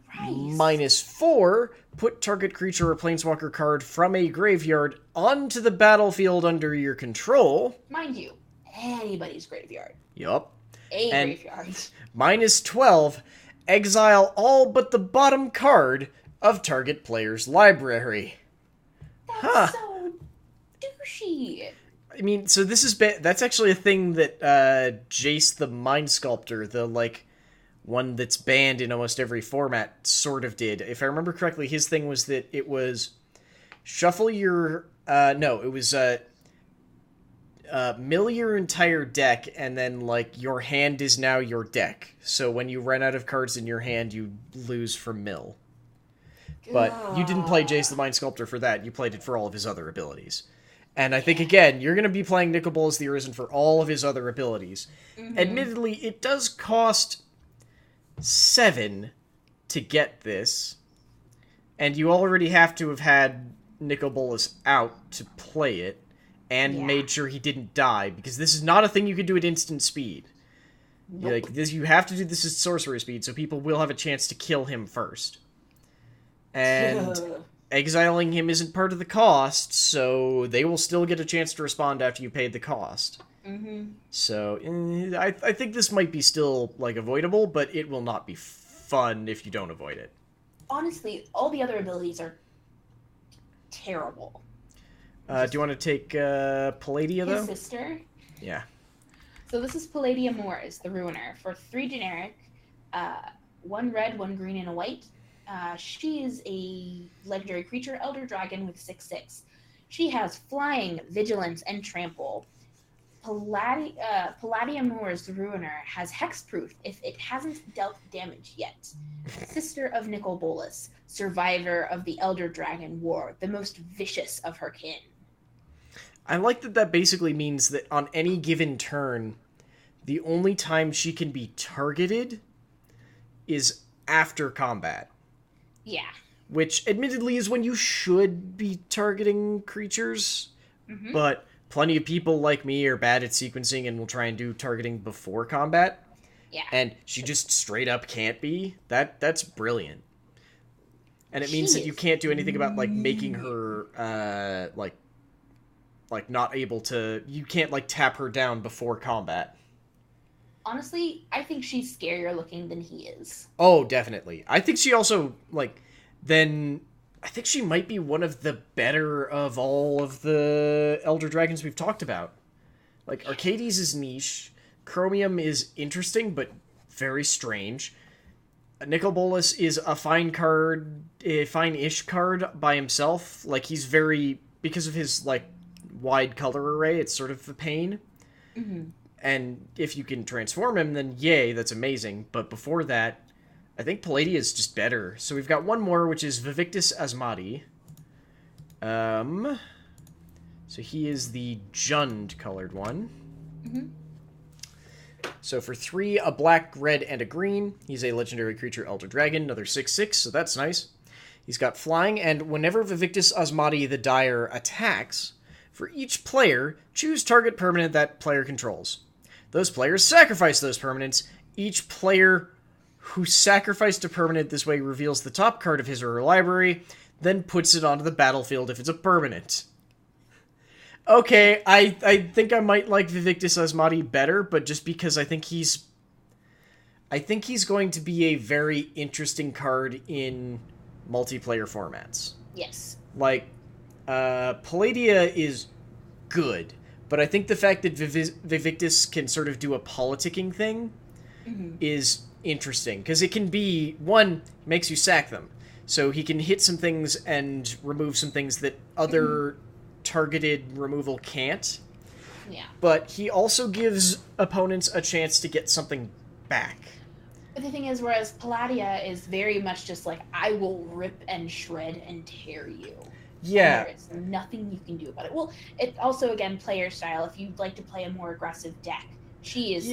Christ. -4, put target creature or planeswalker card from a graveyard onto the battlefield under your control. Mind you, anybody's graveyard. Yup. Graveyard. -12, exile all but the bottom card of target player's library. That's so douchey. I mean, so this is that's actually a thing that Jace the Mind Sculptor, the one that's banned in almost every format, sort of did. If I remember correctly, his thing was that it was shuffle your mill your entire deck, and then your hand is now your deck. So when you run out of cards in your hand, you lose from mill. But you didn't play Jace the Mind Sculptor for that. You played it for all of his other abilities. And I think, again, you're going to be playing Nicol Bolas the Arisen for all of his other abilities. Mm-hmm. Admittedly, it does cost 7 to get this. And you already have to have had Nicol Bolas out to play it. And made sure he didn't die. Because this is not a thing you can do at instant speed. Nope. You have to do this at sorcery speed, so people will have a chance to kill him first. And exiling him isn't part of the cost, so they will still get a chance to respond after you paid the cost. Mm-hmm. So, I think this might be still, avoidable, but it will not be fun if you don't avoid it. Honestly, all the other abilities are terrible. Do you want to take Palladia, though? His sister? Yeah. So this is Palladia Moores, the Ruiner, for 3 generic, 1 red, 1 green, and a white. She is a legendary creature, Elder Dragon, with 6/6. She has Flying, Vigilance, and Trample. Palladia Moores, the Ruiner, has Hexproof if it hasn't dealt damage yet. Sister of Nicol Bolas, survivor of the Elder Dragon War, the most vicious of her kin. I like that basically means that on any given turn, the only time she can be targeted is after combat. Yeah. Which, admittedly, is when you should be targeting creatures. Mm-hmm. But plenty of people like me are bad at sequencing and will try and do targeting before combat. Yeah. And she just straight up can't be. That's brilliant. And it means that you can't do anything about, like, making her, like, not able to... You can't, like, tap her down before combat. Honestly, I think she's scarier looking than he is. Oh, definitely. I think she also, like, then... I think she might be one of the better of all of the Elder Dragons we've talked about. Like, Arcades is niche. Chromium is interesting, but very strange. Nicol Bolas is a fine-ish card by himself. Like, he's very... Because of his, like, wide color array, it's sort of a pain. Mm-hmm. And if you can transform him, then yay, that's amazing. But before that, I think Palladia is just better. So we've got one more, which is Vivictus Asmati. So he is the Jund-colored one. Mm-hmm. So for 3, a black, red, and a green, he's a legendary creature Elder Dragon, another 6/6, so that's nice. He's got flying, and whenever Vivictus Asmati the Dire attacks, for each player, choose target permanent that player controls. Those players sacrifice those permanents. Each player who sacrificed a permanent this way reveals the top card of his or her library, then puts it onto the battlefield if it's a permanent. Okay, I think I might like Vivictus Asmati better, but just because I think he's going to be a very interesting card in multiplayer formats. Yes. Like, Palladia is good, but I think the fact that Vivictus can sort of do a politicking thing is interesting, because it can be, one, makes you sack them, so he can hit some things and remove some things that other targeted removal can't. Yeah. But he also gives opponents a chance to get something back. But the thing is, whereas Palladia is very much just like, I will rip and shred and tear you. Yeah. There's nothing you can do about it. Well, it also, again, player style. If you'd like to play a more aggressive deck, she is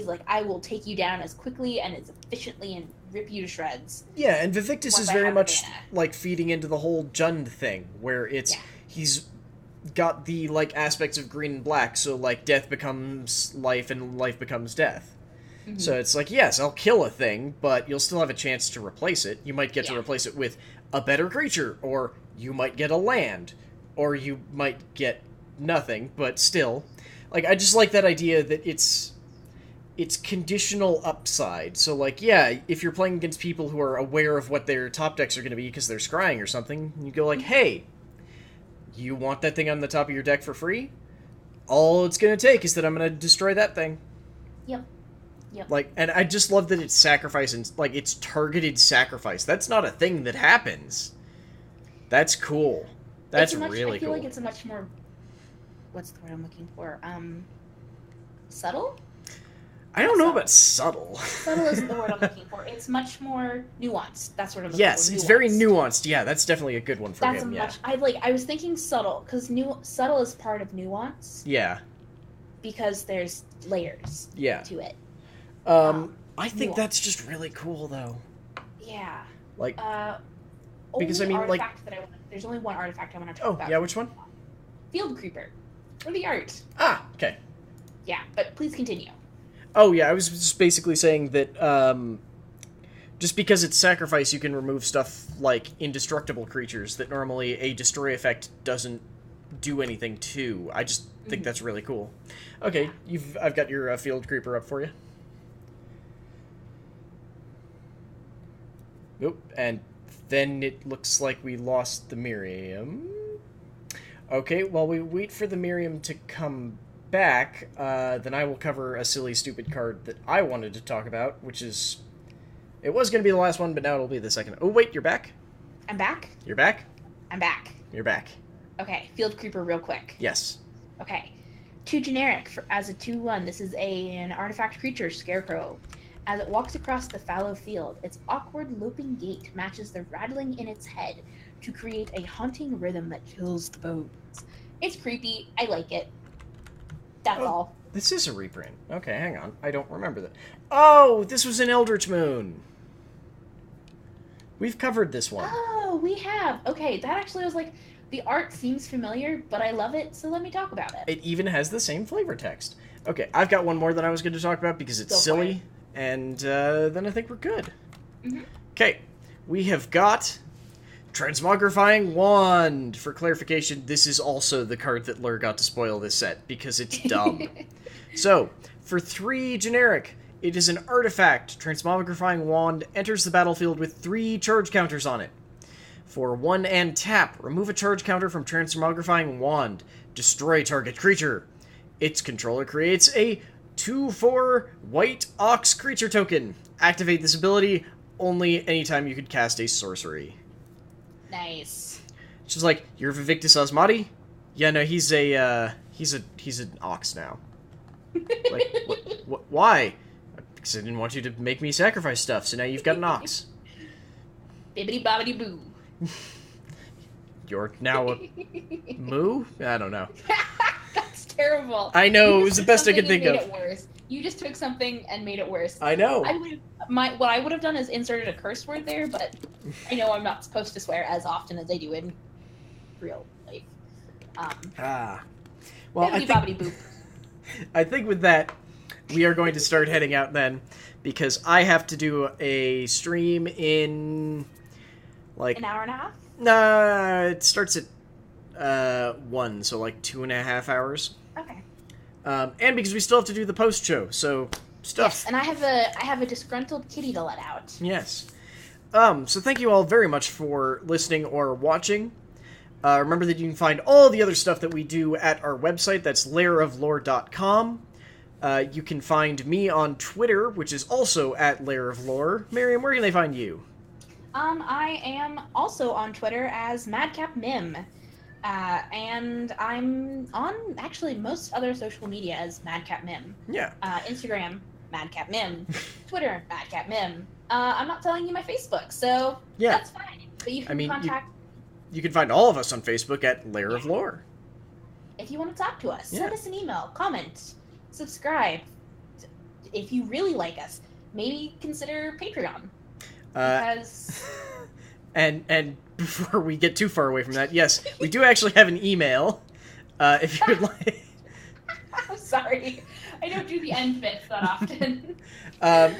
like, I will take you down as quickly and as efficiently and rip you to shreds. Yeah, and Vivictus is very much like feeding into the whole Jund thing, where it's he's got the like aspects of green and black, so like death becomes life and life becomes death. So it's like, yes, I'll kill a thing, but you'll still have a chance to replace it. You might get to replace it with a better creature, or you might get a land, or you might get nothing, but still. Like, I just like that idea that it's conditional upside. So, like, yeah, if you're playing against people who are aware of what their top decks are going to be because they're scrying or something, you go like, hey, you want that thing on the top of your deck for free? All it's going to take is that I'm going to destroy that thing. Yep. Yep. Like, and I just love that it's sacrifice and, like, it's targeted sacrifice. That's not a thing that happens. That's cool. That's really cool. I feel like it's a much more, what's the word I'm looking for? Subtle? I don't know about subtle. Subtle is the word I'm looking for. It's much more nuanced. That's what I'm looking for. Yes, it's very nuanced. Yeah, that's definitely a good one for him. I was thinking subtle, because subtle is part of nuance. Yeah. Because there's layers to it. I think that's just really cool, though. Yeah. Like, because I mean, like, there's only one artifact I want to talk about. Oh, yeah, which one? Field Creeper, for the art. Ah, okay. Yeah, but please continue. Oh yeah, I was just basically saying that just because it's sacrifice, you can remove stuff like indestructible creatures that normally a destroy effect doesn't do anything to. I just think that's really cool. Okay, I've got your Field Creeper up for you. Nope, and then it looks like we lost the Miriam. Okay, while we wait for the Miriam to come back, then I will cover a silly, stupid card that I wanted to talk about, which is... It was going to be the last one, but now it'll be the second. Oh, wait, you're back? I'm back? You're back? I'm back. You're back. Okay, Field Creeper real quick. Yes. Okay. 2 generic as a 2/1. This is an artifact creature, Scarecrow. As it walks across the fallow field, its awkward looping gait matches the rattling in its head to create a haunting rhythm that chills the bones. It's creepy. I like it. That's all. This is a reprint. Okay, hang on. I don't remember that. Oh, this was an Eldritch Moon. We've covered this one. Oh, we have. Okay, that actually was like... The art seems familiar, but I love it, so let me talk about it. It even has the same flavor text. Okay, I've got one more that I was going to talk about because it's silly, and then I think we're good. Okay, we have got Transmogrifying Wand. For clarification, this is also the card that Lair got to spoil this set, because it's dumb. So, for 3 generic, it is an artifact. Transmogrifying Wand enters the battlefield with 3 charge counters on it. For 1 and tap, remove a charge counter from Transmogrifying Wand. Destroy target creature. Its controller creates a 2/4 white ox creature token. Activate this ability only anytime you could cast a sorcery. Nice. She's like, you're Vivictus Osmati? Yeah, no, he's an ox now. Like, why? Because I didn't want you to make me sacrifice stuff, so now you've got an ox. Bibbidi bobbidi boo. You're now a moo? I don't know. That's terrible. I know, it was the best I could think of. Made it worse. You just took something and made it worse. I know. What I would have done is inserted a curse word there, but I know I'm not supposed to swear as often as I do in real life. Well, boop. I think with that, we are going to start heading out then, because I have to do a stream in, like... An hour and a half? Nah, it starts at 1, so like 2.5 hours. Okay. And because we still have to do the post-show, so stuff. Yes, and I have a disgruntled kitty to let out. Yes. So thank you all very much for listening or watching. Remember that you can find all the other stuff that we do at our website. That's lairoflore.com. You can find me on Twitter, which is also at lairoflore. Miriam, where can they find you? I am also on Twitter as MadcapMim. And I'm on, actually, most other social media as MadcapMim. Yeah. Instagram, MadcapMim. Twitter, MadcapMim. I'm not telling you my Facebook, so yeah. That's fine. But you can contact... You can find all of us on Facebook at Lair of Lore. If you want to talk to us, send us an email, comment, subscribe. If you really like us, maybe consider Patreon. Because... and before we get too far away from that, yes, we do actually have an email. If you would like... I'm sorry. I don't do the end bits that often.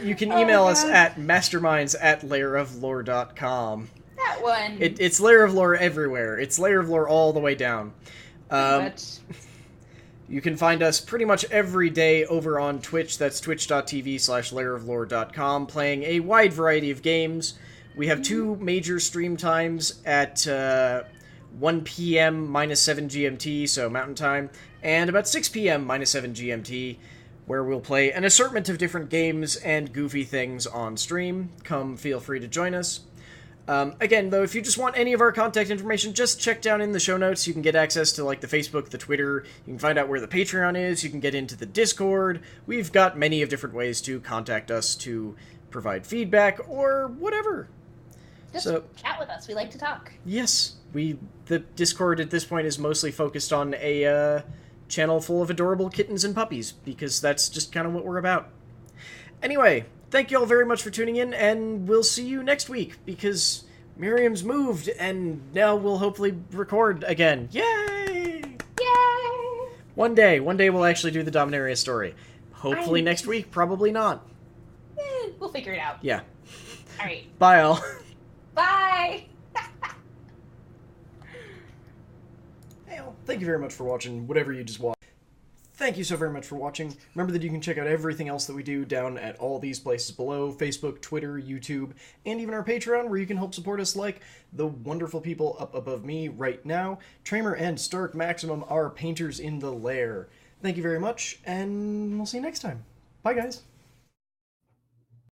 You can email us at masterminds@lairoflore.com. That one. It's Lair of Lore everywhere. It's Lair of Lore all the way down. You can find us pretty much every day over on Twitch. That's twitch.tv/lairoflore.com, playing a wide variety of games. We have 2 major stream times at 1 p.m. -7 GMT, so Mountain Time, and about 6 p.m. -7 GMT, where we'll play an assortment of different games and goofy things on stream. Come feel free to join us. Again, though, if you just want any of our contact information, just check down in the show notes. You can get access to, like, the Facebook, the Twitter. You can find out where the Patreon is. You can get into the Discord. We've got many of different ways to contact us to provide feedback or whatever. Just chat with us. We like to talk. Yes. The Discord at this point is mostly focused on a channel full of adorable kittens and puppies, because that's just kind of what we're about. Anyway, thank you all very much for tuning in, and we'll see you next week, because Miriam's moved, and now we'll hopefully record again. Yay! Yay! One day we'll actually do the Dominaria story. Hopefully next week, probably not. We'll figure it out. Yeah. Alright. Bye, all. Bye! Hey, all. Thank you very much for watching whatever you just watched. Thank you so very much for watching. Remember that you can check out everything else that we do down at all these places below: Facebook, Twitter, YouTube, and even our Patreon, where you can help support us like the wonderful people up above me right now. Tramer and Stark Maximum are painters in the Lair. Thank you very much, and we'll see you next time. Bye, guys.